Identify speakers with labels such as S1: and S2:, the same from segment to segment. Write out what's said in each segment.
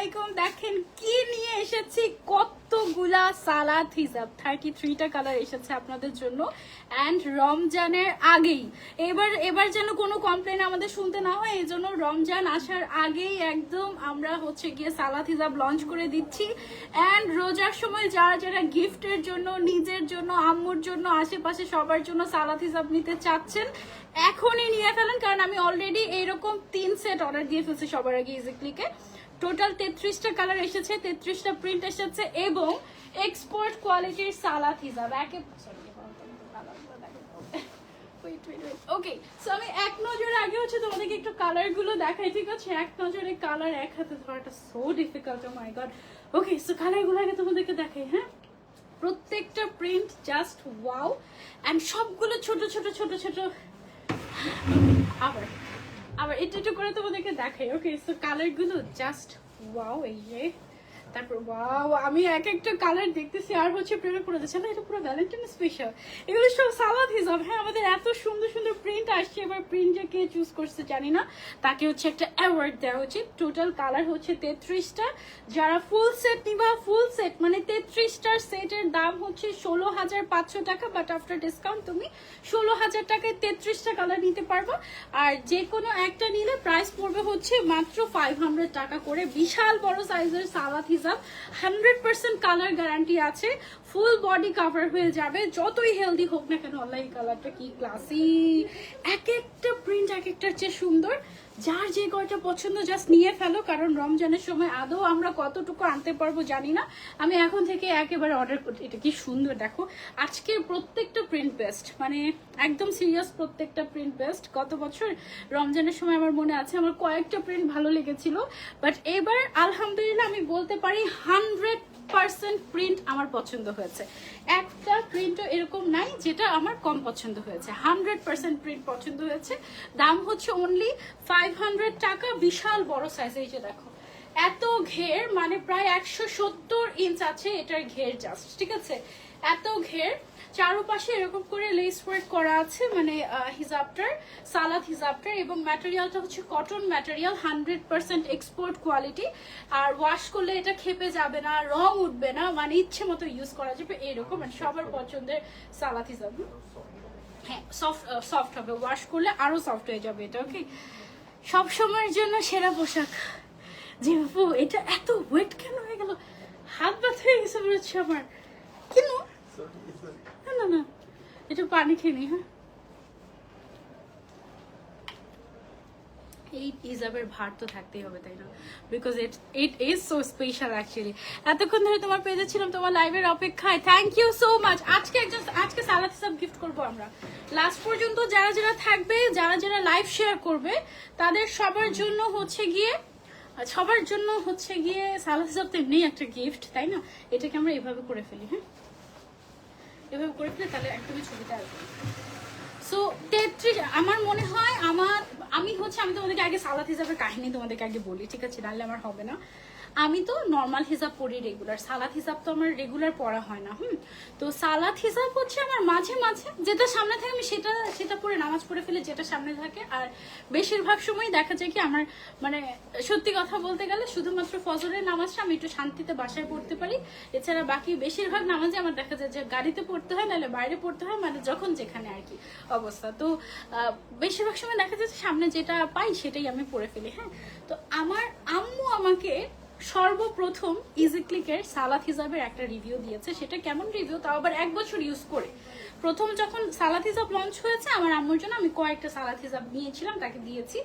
S1: আলাইকুম। দেখেন কি নিয়ে এসেছি, কতগুলা সালাদ হিজাব, 33টা কালার এসেছে আপনাদের জন্য। অ্যান্ড রমজানের আগেই এবার যেন কোনো কমপ্লেন আমাদের শুনতে না হয়, এই জন্য রমজান আসার আগেই একদম আমরা হচ্ছে গিয়ে সালাদ হিজাব লঞ্চ করে দিচ্ছি। অ্যান্ড রোজার সময় যারা যারা গিফটের জন্য, নিজের জন্য, আম্মুর জন্য, আশেপাশে সবার জন্য সালাদ হিজাব নিতে চাচ্ছেন, এখনই নিয়ে ফেলেন। কারণ আমি অলরেডি এইরকম 3 সেট অর্ডার দিয়ে ফেলছি সবার আগে ইজিক্লিকে। টোটাল 33টা কালার এসেছে, 33টা প্রিন্ট এসেছে এবং এক্সপোর্ট কোয়ালিটির সালাদ হিজাব। ওকে, সো আমি এক নজরে আগে হচ্ছে তোমাদেরকে একটু কালার গুলো দেখাই, ঠিক আছে? এক নজরে কালার এক হাতে ধরাটা সো ডিফিকাল্ট, ও মাই গড। ওকে, সো কালার গুলো আগে তোমাদেরকে দেখাই। হ্যাঁ, প্রত্যেকটা প্রিন্ট জাস্ট ওয়াও। অ্যান্ড সবগুলো ছোট ছোট ছোট ছোট। আবার একটু করে তোমাদেরকে দেখাই। ওকে, সো কালার গুলো জাস্ট ওয়াও। এই যে তারপর ওয়াও, আমি এক একটা কালার দেখতেছি আর হচ্ছে প্রেমে পড়ে যাচ্ছে না। এটা পুরো ভ্যালেন্টাইন স্পেশাল, এগুলো সব সালাদ হিসাব। হ্যাঁ, আমাদের এত সুন্দর সুন্দর প্রিন্ট আসছে, এবার প্রিন্ট যে কে চুজ করছে জানি না, তাকে হচ্ছে একটা অ্যাওয়ার্ড দেওয়া উচিত। টোটাল কালার হচ্ছে 33টা। যারা ফুল সেট নিবা, ফুল সেট মানে 33টার সেটের দাম হচ্ছে 16,500 টাকা, বাট আফটার ডিসকাউন্ট তুমি 16,000 টাকায় 33টা কালার নিতে পারবো। আর যে কোনো একটা নিলে প্রাইস পড়বে হচ্ছে মাত্র 500 টাকা করে। বিশাল বড় সাইজের সালাদ হিসাব, 100% কালার গ্যারান্টি আছে, ফুল বডি কভার হয়ে যাবে। যতই হেলদি হোক না কেন, আল্লাহ এই কালারটা কি ক্লাসি, এক একটা প্রিন্ট এক একটার চেয়ে সুন্দর। যার যে কয়টা পছন্দ জাস্ট নিয়ে ফেলো, কারণ রমজানের সময় আদৌ আমরা কতটুকু আনতে পারবো জানি না। আমি এখন থেকে একেবারে অর্ডার করি। এটা কি সুন্দর দেখো, আজকের প্রত্যেকটা প্রিন্ট বেস্ট, মানে একদম সিরিয়াস, প্রত্যেকটা প্রিন্ট বেস্ট। গত বছর রমজানের সময় আমার মনে আছে আমার কয়েকটা প্রিন্ট ভালো লেগেছিল, বাট এবার আলহামদুলিল্লাহ আমি বলতে পারি 100% প্রিন্ট আমার পছন্দ হয়েছে। একটা প্রিন্টও এরকম নাই যেটা আমার কম পছন্দ হয়েছে, 100% প্রিন্ট পছন্দ হয়েছে। দাম হচ্ছে অনলি 500 টাকা। বিশাল বড় সাইজ, এই যে দেখো এত ঘের, মানে প্রায় 170 ইঞ্চ আছে এটার ঘের জাস্ট, ঠিক আছে? এত ঘের, চারপাশে এরকম করে লেস ওয়ার্ক করা আছে, মানে হিজাবটার, সালাদ হিজাবটার। এবং ম্যাটেরিয়ালটা হচ্ছে কটন ম্যাটেরিয়াল, 100% এক্সপোর্ট কোয়ালিটি। আর ওয়াশ করলে এটা খেপে যাবে না, রং উঠবে না, মানে ইচ্ছে মতো ইউজ করা যাবে এরকম। সবার পছন্দের সালাদ হিজাব। হ্যাঁ, সফট হবে, ওয়াশ করলে আরো সফট হয়ে যাবে এটা। ওকে, সব সময়ের জন্য সেরা পোশাক। জি বাপু, এটা এত ওয়েট কেন হয়ে গেল? হাত ব্যথা হয়ে গেছে মনে হচ্ছে আমার। কেন? না না না, একটু পানি খেয়ে নি। হ্যাঁ, এই হিজাবের ভার তো থাকতেই হবে, তাই না? Because it is so special actually. এতক্ষণ ধরে তোমার পেজে ছিলাম, তোমার লাইভের অপেক্ষায়। Thank you so much. আজকে সালাদ হিসাব গিফট করবো আমরা। লাস্ট পর্যন্ত যারা যারা থাকবে, যারা যারা লাইভ শেয়ার করবে, তাদের সবার জন্য হচ্ছে গিয়ে সালাদ হিসাব তো এমনি একটা গিফট, তাই না? এটাকে আমরা এভাবে করে ফেলি। হ্যাঁ, এভাবে করে ফেলে তাহলে একদমই ছবিটা আসবে। সো 33, আমার মনে হয় আমি তোমাদেরকে আগে সালাদ হিসাবের কাহিনী তোমাদেরকে আগে বলি, ঠিক আছে? নাহলে আমার হবে না। আমি তো নর্মাল হিসাব পড়ি রেগুলার, সালাদ হিসাব তো আমার রেগুলার পড়া হয় না। তো সালাদ হিসাব হচ্ছে আমার মাঝে মাঝে যেটা সামনে থাকে আমি সেটা পড়ে নামাজ পড়ে ফেলে, যেটা সামনে থাকে। আর বেশিরভাগ সময় দেখা যায় কি আমার, মানে সত্যি কথা বলতে গেলে শুধুমাত্র ফজরের নামাজটা আমি একটু শান্তিতে বাসায় পড়তে পারি। এছাড়া বাকি বেশিরভাগ নামাজে আমার দেখা যায় যে গাড়িতে পড়তে হয়, নাহলে বাইরে পড়তে হয়, মানে যখন যেখানে আর কি অবস্থা। তো বেশিরভাগ সময় দেখা যাচ্ছে সামনে যেটা পাই সেটাই আমি পড়ে ফেলি। হ্যাঁ, তো আমার আম্মু আমাকে সর্বপ্রথম ইজিক্লিকের সালাদ হিসাবের একটা রিভিউ দিয়েছে। সেটা কেমন রিভিউ, তাও আবার 1 বছর ইউজ করে। প্রথম যখন সালাদ হিসাব লঞ্চ হয়েছে, আমার আম্মুর জন্য আমি কয়েকটা সালাদ হিসাব নিয়েছিলাম, তাকে দিয়েছি।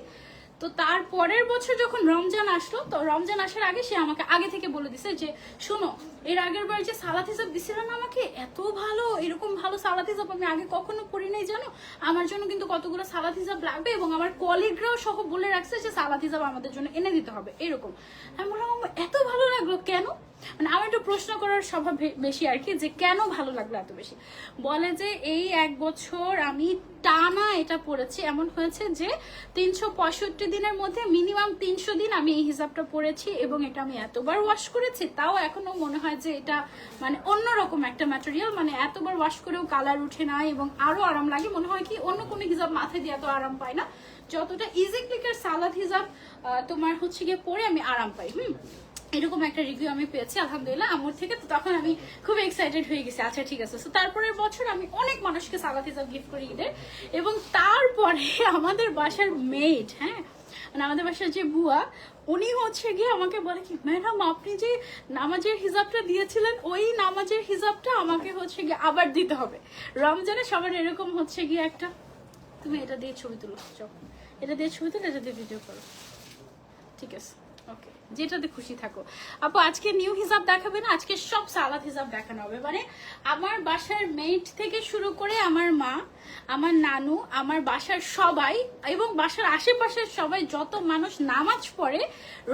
S1: তো তার পরের বছর যখন রমজান আসলো, তো রমজান আসার আগে সে আমাকে আগে থেকে বলে দিছে যে শোনো, এর আগের বার যে সালাদ হিসাব দিছিলেন আমাকে, এত ভালো, এরকম ভালো সালাদ হিসাব আমি আগে কখনো পড়ি নাই জানো। আমার জন্য কিন্তু কতগুলো সালাদ হিসাব লাগবে, এবং আমার কলিগরাও সহ বলে রাখছে যে সালাদ হিসাব আমাদের জন্য এনে দিতে হবে এরকম। আমি বললাম এত ভালো লাগলো কেন? মানে আমার একটু প্রশ্ন করার স্বভাব বেশি আর কি, যে কেন ভালো লাগলো এত বেশি। বলে যে এই 1 বছর আমি টানা এটা পড়েছি, এমন হয়েছে যে 365 দিনের মধ্যে মিনিমাম 300 দিন আমি এই হিসাবটা পড়েছি, এবং এটা আমি এতবার ওয়াশ করেছি, তাও এখনো মনে হয় যে এটা মানে অন্যরকম একটা ম্যাটেরিয়াল, মানে এতবার ওয়াশ করেও কালার উঠে না, এবং আরো আরাম লাগে। মনে হয় কি অন্য কোনো হিসাব মাথায় দিয়ে এত আরাম পাই না যতটা ইজিক্লিকের সালাদ হিসাব তোমার হচ্ছে গিয়ে পরে আমি আরাম পাই। এরকম একটা রিভিউ আমি পেয়েছি আলহামদুলিল্লাহ আম্মুর থেকে। তো তখন আমি খুব এক্সাইটেড হয়ে গেছি, আচ্ছা ঠিক আছে। তো তারপরের বছর আমি অনেক মানুষকে সালাদ হিসাব গিফট করি ঈদের। এবং তারপরে আমাদের বাসার মেড, হ্যাঁ মানে আমাদের বাসার যে বুয়া, উনি হচ্ছে গিয়ে আমাকে বলে কি, ম্যাডাম আপনি যে নামাজের হিসাবটা দিয়েছিলেন ওই নামাজের হিসাবটা আমাকে হচ্ছে গিয়ে আবার দিতে হবে রমজানে। সবার এরকম হচ্ছে গিয়ে একটা, তুমি এটা দিয়ে ছবি তুলো, এটা দিয়ে ছবি তুলো, এটা দিয়ে ভিডিও করো, ঠিক আছে ওকে, যেটাতে খুশি থাকো। আপু আজকে নিউ হিসাব দেখাবে না, আজকে সব সালাদ হিসাব দেখানো হবে। মানে আমার বাসার মেট থেকে শুরু করে আমার মা, আমার নানু, আমার বাসার সবাই এবং বাসার আশেপাশের সবাই যত মানুষ নামাজ পড়ে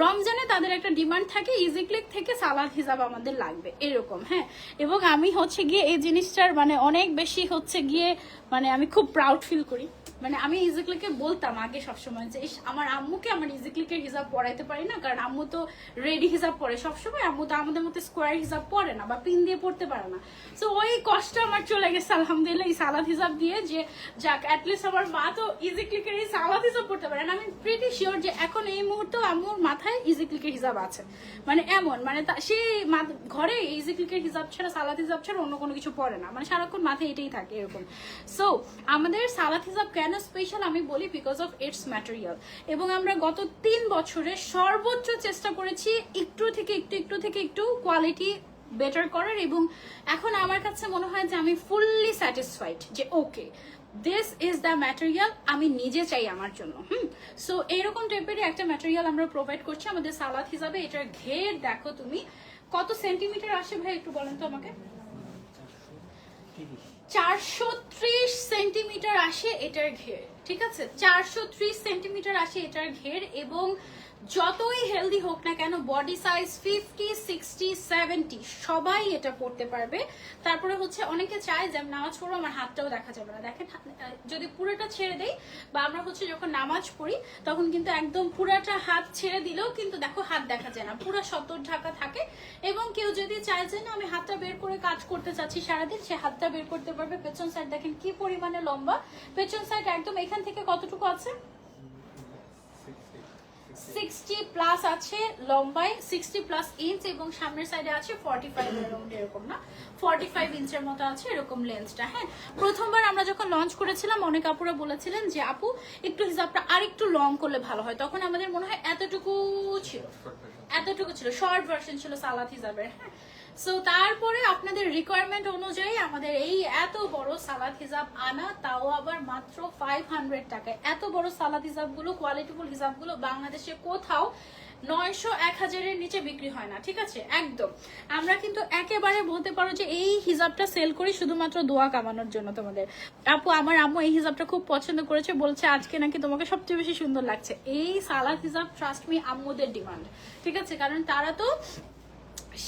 S1: রমজানে তাদের একটা ডিমান্ড থাকে ইজি ক্লিক থেকে সালাদ হিসাব আমাদের লাগবে এরকম, হ্যাঁ। এবং আমি হচ্ছে গিয়ে এই জিনিসটার মানে অনেক বেশি হচ্ছে গিয়ে মানে আমি খুব প্রাউড ফিল করি। মানে আমি ইজি ক্লিকে বলতাম আগে সবসময় যে আমার আম্মুকে আমার ইজি ক্লিকের হিসাব পড়াইতে পারি না, কারণ আম্মু তো রেডি হিসাব পড়ে সবসময়, আম্মু তো আমাদের মতো স্কোয়ার হিসাব পড়ে না বা পিন দিয়ে পড়তে পারে না। তো ওই কষ্ট আমার চলে গেছে আলহামদুলিল্লাহ এই সালাদ হিসাব দিয়ে, যে যাক অ্যাটলিস্ট আমার মা তো ইজি ক্লিকের এই সালাদ হিসাব পড়তে পারে না। আমি প্রিটি শিওর যে এখন এই মুহূর্তে আম্মুর মাথায় ইজি ক্লিকের হিসাব আছে, মানে এমন মানে সে ঘরে ইজি ক্লিকের হিসাব ছাড়া সালাদ হিসাব ছাড়া অন্য কোনো কিছু পড়ে না, মানে সারাক্ষণ মাথায় এটাই থাকে এরকম। সো আমাদের সালাদ হিসাব কেন স্পেশাল আমি বলি, বিকজ অফ ইটস ম্যাটেরিয়াল। এবং আমরা গত 3 বছরে সর্বোচ্চ চেষ্টা করেছি একটু থেকে একটু কোয়ালিটি বেটার করার, এবং এখন আমার কাছে মনে হয় যে আমি ফুললি স্যাটিসফাইড যে okay this is the material আমি নিজে চাই আমার জন্য। সো এরকম টাইপের একটা ম্যাটেরিয়াল আমরা প্রোভাইড করছি আমাদের সালাদ হিসাবে। এটার ঘের দেখো তুমি কত সেন্টিমিটার আসে ভাই, একটু বলেন তো আমাকে। 430 সেন্টিমিটার আসে এটার ঘের, ঠিক আছে 430 সেন্টিমিটার আসে এটার ঘের। এবং যতই হেলদি হোক না কেন, বডি সাইজ 50, 60, 70 সবাই এটা পড়তে পারবে। তারপরে হচ্ছে অনেকে চায় যে আমি নামাজ পড়বো আমার হাতটাও দেখা যাবে না, দেখেন যদি পুরোটা ছেড়ে দেই বা আমরা হচ্ছে যখন নামাজ পড়ি তখন কিন্তু একদম পুরাটা হাত ছেড়ে দিলেও কিন্তু দেখো হাত দেখা যায় না, পুরো সতর ঢাকা থাকে। এবং কেউ যদি চায় যে না আমি হাতটা বের করে কাজ করতে চাচ্ছি সারাদিন, সে হাতটা বের করতে পারবে। পেছন সাইড দেখেন কি পরিমাণে লম্বা, পেছন সাইড একদম এখান থেকে কতটুকু আছে 60 প্লাস আছে লম্বায়, 60 প্লাস ইঞ্চ, এবং সামনের সাইডে আছে 45 অ্যারাউন্ড এরকম না 45 ইঞ্চের মতো আছে এরকম লেন্সটা। হ্যাঁ প্রথমবার আমরা যখন লঞ্চ করেছিলাম অনেক আপুরা বলেছিলেন যে আপু একটু হিসাবটা আর একটু লং করলে ভালো হয়, তখন আমাদের মনে হয় এতটুকু ছিল শর্ট ভার্সন ছিল সালাদ হিসাবের। হ্যাঁ সো তারপরে আপনাদের রিকোয়ারমেন্ট অনুযায়ী আমাদের এই এত বড় সালাদ হিসাব আনা, তাও আবার মাত্র 500 টাকায়। এত বড় সালাদ হিসাবগুলো কোয়ালিটিফুল হিসাবগুলো বাংলাদেশে কোথাও 900-1000 নিচে বিক্রি হয় না, ঠিক আছে একদম। আমরা কিন্তু একেবারে বলতে পারো যে এই হিসাবটা সেল করি শুধুমাত্র দোয়া কামানোর জন্য তোমাদের। আপু আমার আম্মু এই হিসাবটা খুব পছন্দ করেছে, বলছে আজকে নাকি তোমাকে সবচেয়ে বেশি সুন্দর লাগছে। এই সালাদ হিসাব ট্রাস্ট মি আম্মুদের ডিমান্ড, ঠিক আছে, কারণ তারা তো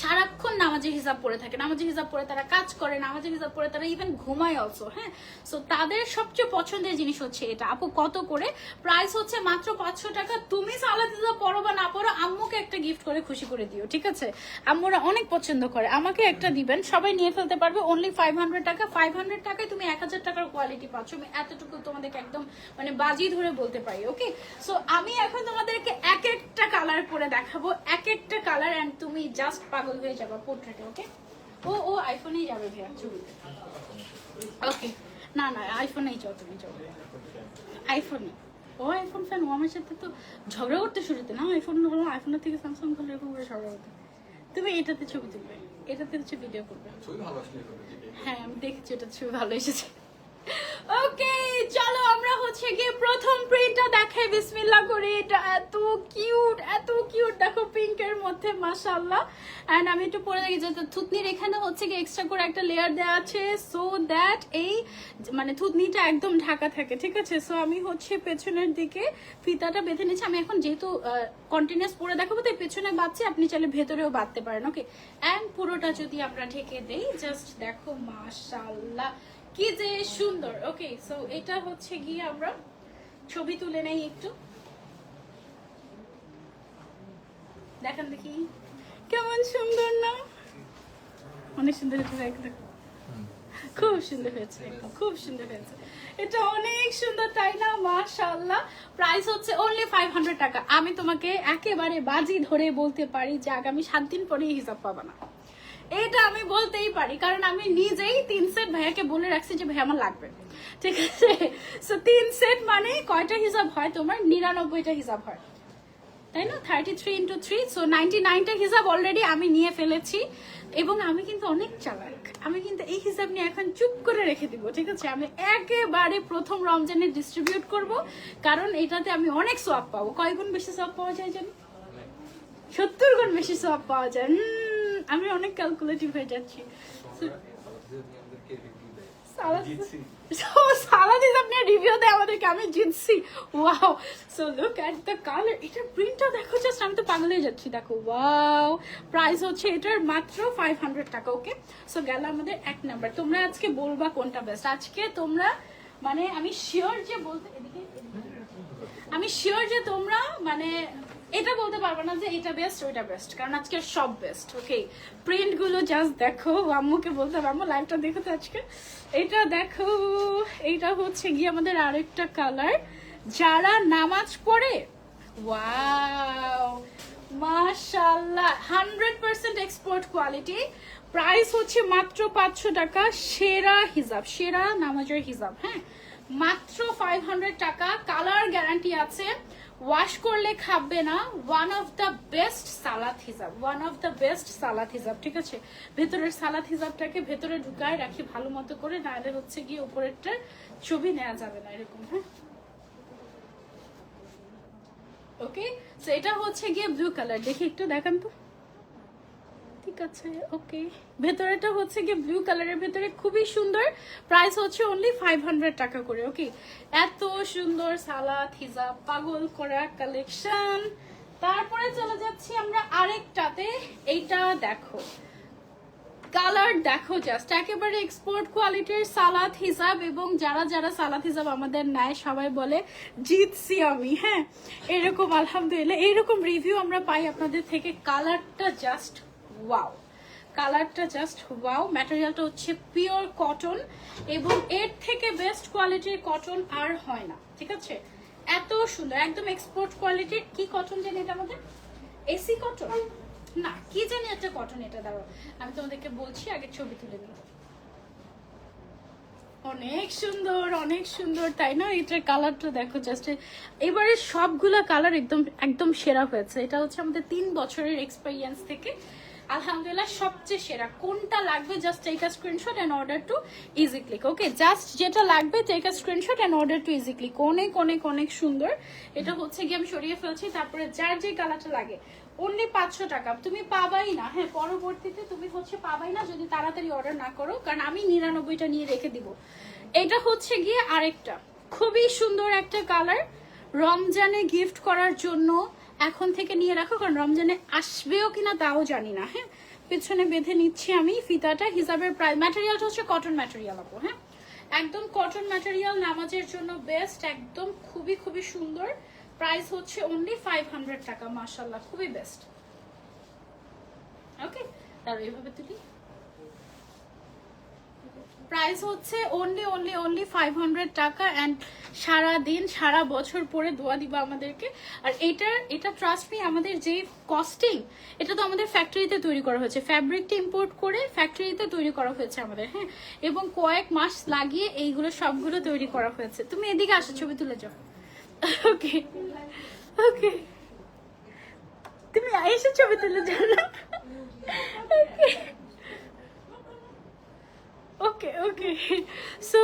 S1: সারাক্ষণ নামাজের হিসাব পড়ে থাকে, নামাজের হিসাব পড়ে তারা কাজ করে, নামাজের হিসাব পড়ে তারা ইভেন ঘুমায় অলসো। হ্যাঁ সো তাদের সবচেয়ে পছন্দের জিনিস হচ্ছে এটা। আপু কত করে? প্রাইস হচ্ছে মাত্র 500 টাকা। তুমি সালাদ হিসাব পড়ো বা না পড়ো আম্মুকে একটা গিফট করে খুশি করে দিও, ঠিক আছে। আম্মুরা অনেক পছন্দ করে, আমাকে একটা দিবেন, সবাই নিয়ে ফেলতে পারবে। অনলি 500 টাকা। 500 টাকায় তুমি 1000 টাকার কোয়ালিটি পাচ্ছ। আমি এতটুকু তোমাদেরকে একদম মানে বাজি ধরে বলতে পারি। ওকে সো আমি এখন তোমাদেরকে এক একটা কালার করে দেখাবো, এক একটা কালার, এন্ড তুমি জাস্ট পাগল হয়ে যাবে পোর্ট্রেটে। ওকে ও আইফোনেই যাবে ভাইয়া ছবিতে। ওকে না আইফোনেই যাও, তুমি যাও আইফোনে। ও আইফোন ফ্যান, ও আমার সাথে তো ঝগড়া করতে শুরুতে না, আইফোন হলো আইফোনের থেকে স্যামসাং হলো এরকম করে ঝগড়া করতে। তুমি এটাতে ছবি তুলবে, এটাতে হচ্ছে ভিডিও করবে। হ্যাঁ আমি দেখেছি এটা ছবি ভালো এসেছে। ওকে চলো আমরা হচ্ছে গিয়ে প্রথম প্রিন্টটা দেখাই বিসমিল্লাহ করে। এটা এত কিউট দেখো পিঙ্কের মধ্যে মাশাআল্লাহ। এন্ড আমি একটু পরে দেখি যে থুতনির এখানে হচ্ছে গিয়ে এক্সট্রা করে একটা লেয়ার দেওয়া আছে সো দ্যাট এই মানে থুতনিটা একদম ঢাকা থাকে, ঠিক আছে। সো আমি হচ্ছে পেছনের দিকে ফিতাটা বেঁধে নিচ্ছি। আমি এখন যেহেতু কন্টিনিউয়াস পরে দেখাবো তাই পেছনে বাঁধছি, আপনি চাইলে ভেতরেও বাঁধতে পারেন। ওকে এন্ড পুরোটা যদি আমরা ঢেকে দেই জাস্ট দেখো মাশাআল্লাহ কি যে সুন্দর। ওকে সো এটা হচ্ছে গিয়ে আমরা ছবি তুলে নেই একটু, দেখেন দেখি কেমন সুন্দর না, অনেক সুন্দর। খুব সুন্দর হয়েছে, একদম খুব সুন্দর হয়েছে। এটা অনেক সুন্দর তাই না? মাশাআল্লাহ। প্রাইস হচ্ছে অনলি 500 টাকা। আমি তোমাকে একেবারে বাজি ধরে বলতে পারি যে আগামী 7 দিন পরে হিসাব পাবা না, এটা আমি বলতেই পারি, কারণ আমি নিজেই 3 সেট ভাইয়াকে বলে রাখছি যে ভাই আমার লাগবে, ঠিক আছে? সো 3 সেট মানে কয়টা হিসাব হয় তোমার? 99টা হিসাব হয়, তাই না? 33 into 3, সো 99টা হিসাব অলরেডি আমি নিয়ে ফেলেছি। এবং আমি কিন্তু অনেক চালাক, আমি কিন্তু এই হিসাব নিয়ে এখন চুপ করে রেখে দিব, ঠিক আছে? আমি একেবারে প্রথম রমজানে ডিস্ট্রিবিউট করব, কারণ এটাতে আমি অনেক সোয়াব পাবো। কয় গুণ বেশি সোয়াব পাওয়া যায় জানো? 70 গুণ বেশি সোয়াব পাওয়া যায়। আমি অনেক ক্যালকুলেটিভ হয়ে যাচ্ছি। সালাদ হিসাব নিয়ে রিভিউ দেয় আমাদেরকে, আমি জিতছি। Wow, so look at the colour. এটার প্রিন্টটা দেখো, জাস্ট আমি তো পাগল হয়ে যাচ্ছি। দেখো, ওয়াও। প্রাইস হচ্ছে এটার মাত্র 500 টাকা। ওকে, সো গেল আমাদের 1 নাম্বার। তোমরা আজকে বলবা কোনটা বেস্ট। আজকে তোমরা মানে আমি শিওর যে বলতে, আমি শিওর যে তোমরা মানে এটা বলতে পারবো না যে এটা বেস্ট ওইটা বেস্ট, কারণ আজকে সব বেস্ট। ওকে, প্রিন্ট গুলো জাস্ট দেখো, আম্মুকে বলতে পারবো লাইভটা দেখো তো আজকে। এটা দেখো, এইটা হচ্ছে গিয়ে আমাদের আরেকটা কালার, যারা নামাজ পড়ে। ওয়াও, মাশাআল্লাহ, 100% এক্সপোর্ট কোয়ালিটি। প্রাইস হচ্ছে মাত্র 500 টাকা। সেরা হিজাব, সেরা নামাজের হিজাব, হ্যাঁ, মাত্র 500 টাকা। কালার গ্যারান্টি আছে, ওয়াশ করলে খাবে না। ওয়ান অফ দ্য বেস্ট সালাত হিজাব, ওয়ান অফ দ্য বেস্ট সালাত হিজাব, ঠিক আছে? ভেতরের সালাত হিজাবটাকে ভেতরে ঢুকায় রাখি ভালো মতো করে, নাহলে হচ্ছে গিয়ে উপরেরটার ছবি নেওয়া যাবে না, এরকম, হ্যাঁ। ওকে, সো এটা হচ্ছে গিয়ে ব্লু কালার, দেখি একটু দেখান তো। ঠিক আছে, ওকে, ভেতরেটা হচ্ছে গিয়ে ব্লু কালারের ভেতরে, খুবই সুন্দর। প্রাইস হচ্ছে অনলি 500 টাকা করে। ওকে, এত সুন্দর সালাত হিজাব, পাগল করা কালেকশন। তারপরে চলে যাচ্ছি আমরা আরেকটাতে। এইটা দেখো, কালার দেখো, জাস্ট একেবারে এক্সপোর্ট কোয়ালিটির সালাত হিসাব। এবং যারা যারা সালাত হিসাব আমাদের নেয় সবাই বলে জিতছি আমি, হ্যাঁ, এরকম আলহামদুলিল্লাহ এরকম রিভিউ আমরা পাই আপনাদের থেকে। কালারটা জাস্ট ওয়াও, কালারটা জাস্ট ওয়াও। ম্যাটেরিয়ালটা হচ্ছে পিওর কটন, এবং এর থেকে বেস্ট কোয়ালিটির কটন আর হয় না, ঠিক আছে? এত সুন্দর, একদম এক্সপোর্ট কোয়ালিটির। কি কটন জানি এটা আমাদের? এসি কটন না, কি জানি একটা কটন। এটা দাঁড়াও, আমি তোমাদেরকে বলছি, আগে ছবি তুলে নিই। অনেক সুন্দর, অনেক সুন্দর, তাই না? এটার কালারটা দেখো জাস্ট। এবারে সবগুলা কালার একদম একদম সেরা হয়েছে। এটা হচ্ছে আমাদের 3 বছরের এক্সপেরিয়েন্স থেকে আলহামদুলিল্লাহ সবচেয়ে সেরা। কোনটা লাগবে just take a screenshot and order to easy click. Okay, just যেটা লাগবে take a screenshot and order to easy click. অনেক অনেক অনেক সুন্দর। এটা হচ্ছে গিয়ে আমি সরিয়ে ফেলছি। তারপরে যার যে কালারটা লাগে অনলি 500 টাকা। তুমি পাবাই না, হ্যাঁ, পরবর্তীতে তুমি হচ্ছে পাবাই না যদি তাড়াতাড়ি অর্ডার না করো, কারণ আমি 99টা নিয়ে রেখে দিব। এটা হচ্ছে গিয়ে আরেকটা খুবই সুন্দর একটা কালার, রমজানে গিফট করার জন্য এখন থেকে নিয়ে রাখো, কারণ রমজানে আসবেও কিনা তাও জানি না, হ্যাঁ। পিছনে বেঁধে নিচ্ছি আমি ফিতাটা। হিসাবের প্রাইস, ম্যাটেরিয়ালটা হচ্ছে কটন ম্যাটেরিয়াল আপু, হ্যাঁ, একদম কটন ম্যাটেরিয়াল, নামাজের জন্য বেস্ট, একদম খুবই খুবই সুন্দর। প্রাইস হচ্ছে অনলি 500 টাকা। মাশাআল্লাহ, খুবই বেস্ট। ওকে, তাহলে এইভাবে তুলি। প্রাইস হচ্ছে অনলি অনলি অনলি 500 টাকা। অ্যান্ড সারা দিন সারা বছর পরে দোয়া দিবা আমাদেরকে। আর এটা ট্রাস্ট মি, আমাদের যে কস্টিং, এটা তো আমাদের ফ্যাক্টরিতে তৈরি করা হয়েছে, ফ্যাব্রিকটা ইম্পোর্ট করে ফ্যাক্টরিতে তৈরি করা হয়েছে আমাদের, হ্যাঁ, এবং কয়েক মাস লাগিয়ে এইগুলো সবগুলো তৈরি করা হয়েছে। তুমি এদিকে আসো, ছবি তুলে যাও। ওকে ওকে, তুমি এসে ছবি তুলে যাও না। ওকে ওকে, সো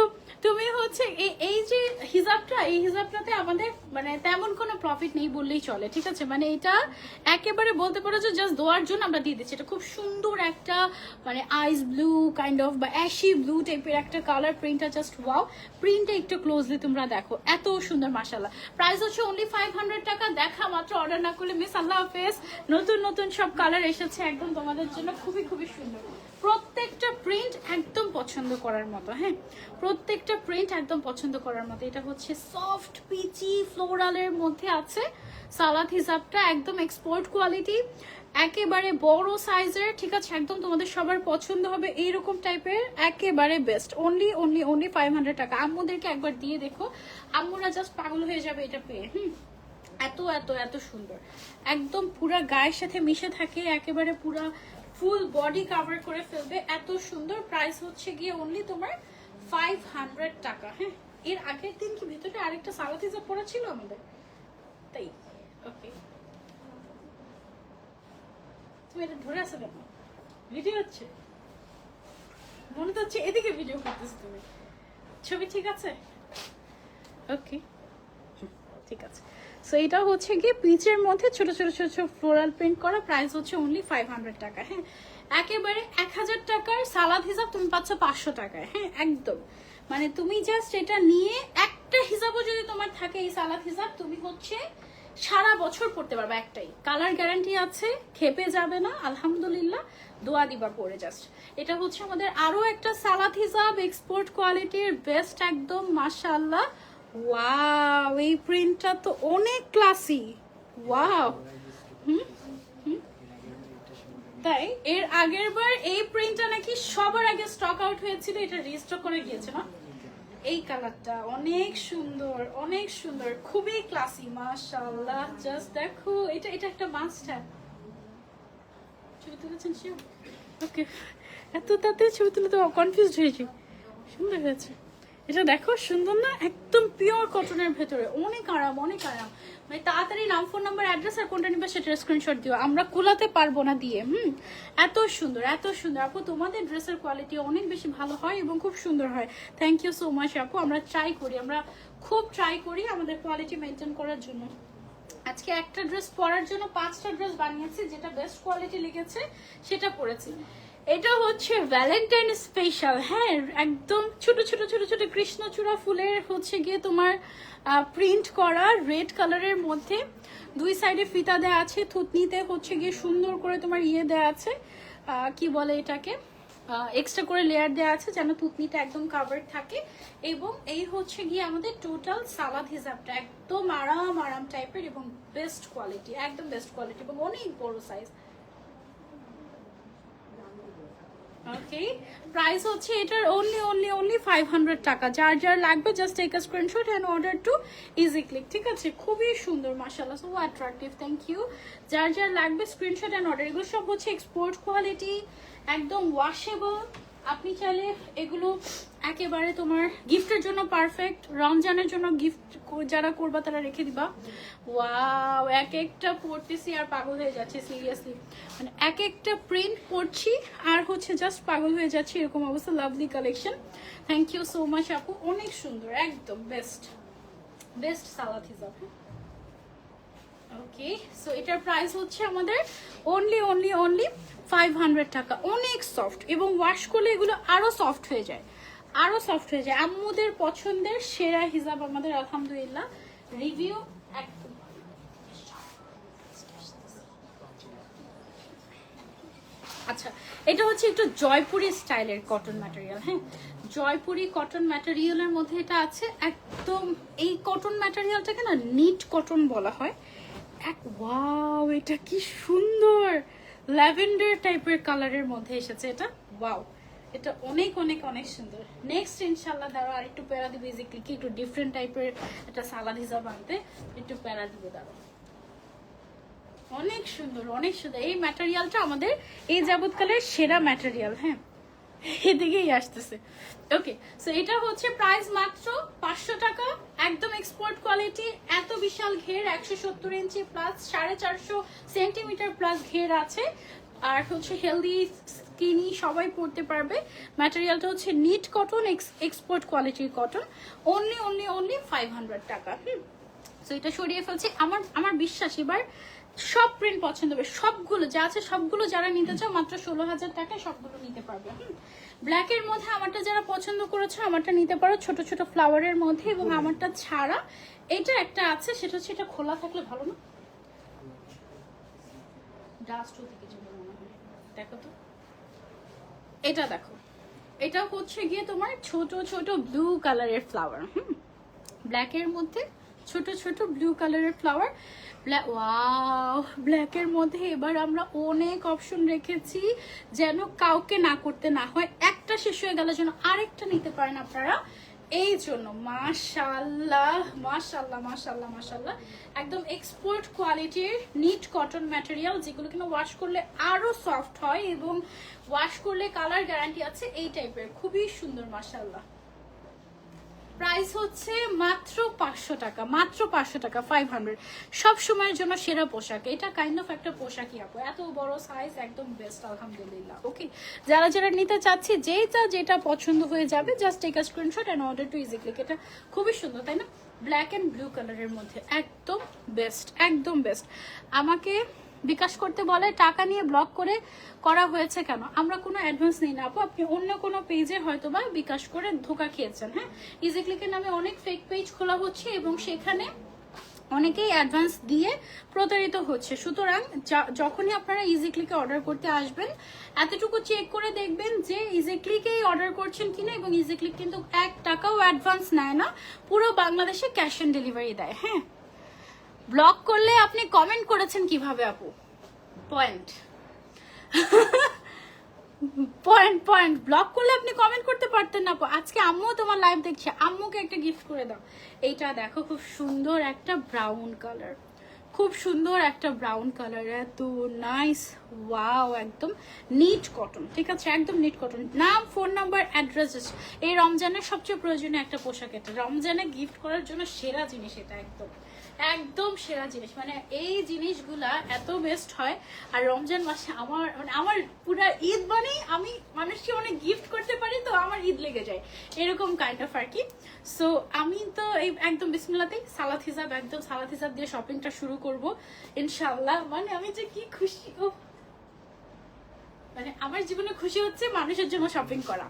S1: তুমি হচ্ছে এই যে হিজাবটা, এই হিজাবটাতে আমাদের মানে তেমন কোনো প্রফিট নেই বললেই চলে, ঠিক আছে? মানে এটা একেবারে বলতে পারো যে জাস্ট দোয়ার জন্য আমরা দিয়ে দিচ্ছি। এটা খুব সুন্দর একটা মানে আইস ব্লু কাইন্ড অফ বা অ্যাশি ব্লু টাইপের একটা কালার। প্রিন্টটা জাস্ট ওয়াও। প্রিন্টটা একটু ক্লোজলি তোমরা দেখো, এত সুন্দর মাশাআল্লাহ। প্রাইস হচ্ছে অনলি 500 টাকা। দেখা মাত্র অর্ডার না করলে মিস। আল্লাহ হাফেজ। নতুন নতুন সব কালার এসেছে একদম তোমাদের জন্য, খুবই খুবই সুন্দর। প্রত্যেকটা প্রিন্ট একদম পছন্দ করার মতো, হ্যাঁ, প্রত্যেকটা প্রিন্ট একদম পছন্দ করার মতো। এটা হচ্ছে সফট পিচি ফ্লোরালের মধ্যে আছে সালাত হিসাবটা, একদম এক্সপোর্ট কোয়ালিটি, একেবারে বড় সাইজের, ঠিক আছে, একদম তোমাদের সবার পছন্দ হবে এইরকম টাইপের, একেবারে বেস্ট। অনলি অনলি অনলি 500 টাকা। আম্মুদেরকে একবার দিয়ে দেখো, আম্মুরা জাস্ট পাগল হয়ে যাবে এটা পেয়ে। এত এত এত সুন্দর, একদম পুরা গায়ের সাথে মিশে থাকে, একেবারে পুরা ফুল বডি কভার করে ফেলবে, এত সুন্দর। প্রাইস হচ্ছে গিয়ে অনলি তোমার 500 টাকা। হ্যাঁ, এর আগের দিন কি ভিতরে আরেকটা সালাদ হিসাব পড়া ছিল আমাদের, তাই? ওকে, তুমি এটা ধরে আসো কেন? ভিডিও হচ্ছে, মনে তো হচ্ছে এদিকে ভিডিও করতেছো তুমি। ছবি ঠিক আছে? ওকে, ঠিক আছে। সো এটা হচ্ছে গিয়ে পিচের মধ্যে ছোট ছোট ছোট ছোট ফ্লোরাল প্রিন্ট করা, প্রাইস হচ্ছে অনলি 500 টাকা। হ্যাঁ, একেবারে 1000 টাকার সালাদ হিসাব তুমি পাচ্ছ 500 টাকায়। হ্যাঁ, একদম, মানে তুমি জাস্ট এটা নিয়ে একটা হিসাবও যদি তোমার থাকে এই সালাদ হিসাব, তুমি হচ্ছে সারা বছর পড়তে পারবে। একটাই কালার গ্যারান্টি আছে, খেপে যাবে না, আলহামদুলিল্লাহ, দোয়া দিবা পরে। জাস্ট এটা হচ্ছে আমাদের আরো একটা সালাদ হিসাব, এক্সপোর্ট কোয়ালিটির বেস্ট একদম, মাশাআল্লাহ। ওয়াও, এই প্রিন্টটা তো অনেক ক্লাসি। ওয়াও, তাই এর আগের বার এই প্রিন্টটা নাকি সবার আগে স্টক আউট হয়েছিল, এটা রিস্টক করে গিয়েছে না? এই কালারটা অনেক সুন্দর, অনেক সুন্দর, খুবই ক্লাসি, মাশাআল্লাহ। জাস্ট দেখো, এটা এটা একটা মাস্ট হ্যাভ। ছবি তুলেছেন সে? ওকে, এত তাড়াতাড়ি ছবি তুলে তো কনফিউজড হয়েছি। সুন্দর হয়েছে এটা, দেখো সুন্দর না? একদম পিওর কটনের ভেতরে, অনেক আরাম, অনেক আরাম। মানে তাড়াতাড়ি নাম, ফোন নাম্বার, অ্যাড্রেস আর কোনটা নিবে সেটার স্ক্রিনশট দিও, আমরা কুলাতে পারবো না দিয়ে। এত সুন্দর, এত সুন্দর আপু, তোমাদের ড্রেসের কোয়ালিটি অনেক বেশি ভালো হয় এবং খুব সুন্দর হয়। থ্যাংক ইউ সো মাচ আপু। আমরা ট্রাই করি, আমরা খুব ট্রাই করি আমাদের কোয়ালিটি মেনটেন করার জন্য। আজকে একটা ড্রেস পরার জন্য 5টা ড্রেস বানিয়েছি, যেটা বেস্ট কোয়ালিটি লেগেছে সেটা পরেছি। এটা হচ্ছে ভ্যালেন্টাইন স্পেশাল। হ্যাঁ, একদম ছোট ছোট ছোট ছোট কৃষ্ণচূড়া ফুলের হচ্ছে গিয়ে তোমার প্রিন্ট করা রেড কালারের মধ্যে, দুই সাইডে ফিতা দেওয়া আছে, থুতনিতে হচ্ছে গিয়ে সুন্দর করে তোমার ইয়ে দেওয়া আছে, কি বলে এটাকে, এক্সট্রা করে লেয়ার দেওয়া আছে যেন থুতনিটা একদম কাভার্ড থাকে। এবং এই হচ্ছে গিয়ে আমাদের টোটাল সালাদ হিসাবটা একদম আরাম আরাম টাইপের এবং বেস্ট কোয়ালিটি, একদম বেস্ট কোয়ালিটি এবং অনেক বড় সাইজ। ওকে, প্রাইস হচ্ছে এটার অনলি অনলি অনলি 500 টাকা। যার যার লাগবে just take a screenshot and order to easy click. ঠিক আছে, খুবই সুন্দর, মাশাআল্লাহ, সো অ্যাট্রাকটিভ। Thank you. যার যার লাগবে স্ক্রিনশট এন্ড অর্ডার। এগুলো সব হচ্ছে এক্সপোর্ট কোয়ালিটি, একদম ওয়াশেবল। আপনি চাইলে এগুলো একেবারে তোমার গিফটের জন্য পারফেক্ট, রমজানের জন্য গিফট যারা করবা তারা রেখে দিবা। ওয়াও, এক একটা পড়তেছি আর পাগল হয়ে যাচ্ছে, সিরিয়াসলি, মানে এক একটা প্রিন্ট পড়ছি আর হচ্ছে জাস্ট পাগল হয়ে যাচ্ছে, এরকম অবস্থা। Lovely collection, thank you so much আপু, অনেক সুন্দর, একদম বেস্ট বেস্ট সালাদ হিসাব। ওকে, সো এটার প্রাইস হচ্ছে আমাদের অনলি অনলি অনলি 500 টাকা। অনেক সফট এবং ওয়াশ করলে এগুলো আরো সফট হয়ে যায়, আরো সফট হয়ে যায়। আম্মুদের পছন্দের সেরা হিসাব আমাদের, আলহামদুলিল্লাহ, রিভিউ একদম। আচ্ছা, এটা হচ্ছে একটু জয়পুরি স্টাইলের কটন ম্যাটেরিয়াল। হ্যাঁ, জয়পুরি কটন ম্যাটেরিয়ালের মধ্যে এটা আছে একদম। এই কটন ম্যাটেরিয়ালটাকে না নিট কটন বলা হয়। ওয়াও, এটা কি সুন্দর ল্যাভেন্ডার টাইপের কালারের মধ্যে এসেছে এটা। ওয়াও, এটা অনেক অনেক অনেক সুন্দর। নেক্সট ইনশাল্লাহ দাঁড়ো আর একটু প্যারা দিব, বেসিক্যালি কি একটু ডিফারেন্ট টাইপের একটা সালাদ হিসাব আনতে একটু প্যারা দিব, দাঁড়ো। অনেক সুন্দর, অনেক সুন্দর। এই ম্যাটেরিয়ালটা আমাদের এই যাবৎকালের সেরা ম্যাটেরিয়াল। হ্যাঁ, এদিকেই আসতেছে। ওকে, সো এটা হচ্ছে প্রাইস মাত্র 500 টাকা, একদম এক্সপোর্ট কোয়ালিটি। এত বিশাল ঘের, 170 ইঞ্চি প্লাস 450 সেন্টিমিটার প্লাস ঘের আছে। আর হচ্ছে হেলদি স্কিনি সবাই পরতে পারবে। ম্যাটেরিয়ালটা হচ্ছে নিট কটন, এক্সপোর্ট কোয়ালিটির কটন। অনলি অনলি অনলি 500 টাকা। সো এটা সরিয়ে ফেলছি। আমার বিশ্বাস এবার সব প্রিন্ট পছন্দ হবে, সবগুলো যা আছে সবগুলো যারা নিতে চাও মাত্র 16,000 টাকায় সবগুলো নিতে পারবে। ব্ল্যাকের মধ্যে আমারটা যারা পছন্দ করেছো আমারটা নিতে পারো, ছোট ছোট ফ্লাওয়ারের মধ্যে। এবং আমারটা ছাড়া এটা একটা আছে, সেটা হচ্ছে এটা খোলা থাকলে ভালো না, ডাস্ট থেকে যাবে মনে হয়। দেখো তো, এটা দেখো, এটা হচ্ছে গিয়ে তোমার ছোট ছোট ব্লু কালারের ফ্লাওয়ার। ব্ল্যাকের মধ্যে ছোট ছোট ব্লু কালারের ফ্লাওয়ার। ওয়াও, ব্ল্যাকের মধ্যে এবার আমরা অনেক অপশন রেখেছি, যেন কাউকে না করতে না হয়, একটা শেষ হয়ে গেলে যেন আরেকটা নিতে পারেন আপনারা। এই জন্য মাশাআল্লাহ মাশাআল্লাহ মাশাআল্লাহ মাশাআল্লাহ, একদম এক্সপোর্ট কোয়ালিটির নিট কটন ম্যাটেরিয়াল, যেগুলো কিনা ওয়াশ করলে আরো সফট হয় এবং ওয়াশ করলে কালার গ্যারান্টি আছে, এই টাইপের খুবই সুন্দর মাশাআল্লাহ। প্রাইস হচ্ছে মাত্র 500 টাকা, মাত্র 500 টাকা, 500। সব সময়ের জন্য সেরা পোশাক, এটা কাইন্ড অফ একটা পোশাকই আপু, এত বড় সাইজ একদম বেস্ট আলহামদুলিল্লাহ। ওকে, যারা যারা নিতে চাচ্ছি, যেটা পছন্দ হয়ে যাবে, just take a screenshot and order to easy click. এটা খুবই সুন্দর তাই না, ব্ল্যাক এন্ড ব্লু কালারের মধ্যে একদম বেস্ট, একদম বেস্ট। আমাকে বিকাশ করতে বলে, টাকা নিয়ে ব্লক করে করা হয়েছে কেন? আমরা কোনো অ্যাডভান্স নেই না আপু, আপনি অন্য কোনো পেজে হয়তো বা বিকাশ করে ধোকা খেয়েছেন। হ্যাঁ, ইজি ক্লিকের নামে অনেক ফেক পেজ খোলা হচ্ছে এবং সেখানে অনেকেই অ্যাডভান্স দিয়ে প্রতারিত হচ্ছে। সুতরাং যখনই আপনারা ইজি ক্লিকে অর্ডার করতে আসবেন, এতটুকু চেক করে দেখবেন যে ইজি ক্লিকেই অর্ডার করছেন কিনা, এবং ইজি ক্লিক কিন্তু 1 টাকাও অ্যাডভান্স নেয় না, পুরো বাংলাদেশে ক্যাশ অন ডেলিভারি দেয়। হ্যাঁ, ব্লক করলে আপনি কমেন্ট করেছেন কিভাবে আপু? পয়েন্ট পয়েন্ট পয়েন্ট, ব্লক করলে আপনি কমেন্ট করতে পারতেন না আপু। আজকে আম্মু তোমার লাইভ দেখছে, আম্মুকে একটা গিফট করে দাও। এইটা দেখো, খুব সুন্দর একটা ব্রাউন কালার, খুব সুন্দর একটা ব্রাউন কালার, এত নাইস, ওয়াও, একদম নিট কটন, ঠিক আছে, একদম নিট কটন। নাম, ফোন নাম্বার, অ্যাড্রেস। এই রমজানের সবচেয়ে প্রয়োজনীয় একটা পোশাক, এটা রমজানে গিফট করার জন্য সেরা জিনিস, এটা একদম একদম সেরা জিনিস। মানে এই জিনিসগুলা এত বেস্ট হয়। আর রমজান মাসে আমার পুরা ঈদ, মানে আমি মানুষকে অনেক গিফট করতে পারি, তো আমার ঈদ লেগে যায়, এরকম কাইন্ড অফ আর কি। সো আমি তো এই একদম বিসমিল্লাতেই সালাত হিসাব, একদম সালাত হিসাব দিয়ে শপিংটা শুরু করব ইনশাআল্লাহ। মানে আমি যে কি খুশি, মানে আমার জীবনে খুশি হচ্ছে মানুষের জন্য শপিং করা,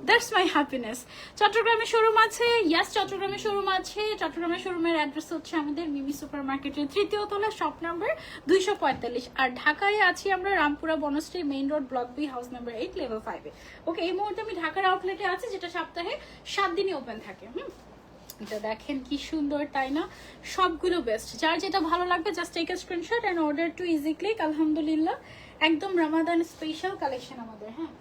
S1: দ্যাটস মাই হ্যাপিনেস। চট্টগ্রামে শোরুম আছে, ইয়াস চট্টগ্রামে শোরুম আছে। চট্টগ্রামের শোরুমের অ্যাড্রেস হচ্ছে আমাদের মিমি সুপার মার্কেটের 3য় তলা, শপ নাম্বার 245। আর ঢাকায় আছি আমরা Rampura Banasree main road, block B, house number 8, level 5-এ। ওকে, এই মুহূর্তে আমি ঢাকার আউটলেটে আছি, যেটা সপ্তাহে 7 দিনই ওপেন থাকে। এটা দেখেন কি সুন্দর তাই না, সবগুলো বেস্ট। যার যেটা ভালো লাগবে just take a screenshot and order to easy click. আলহামদুলিল্লাহ, একদম রমাদান স্পেশাল কালেকশন আমাদের। হ্যাঁ,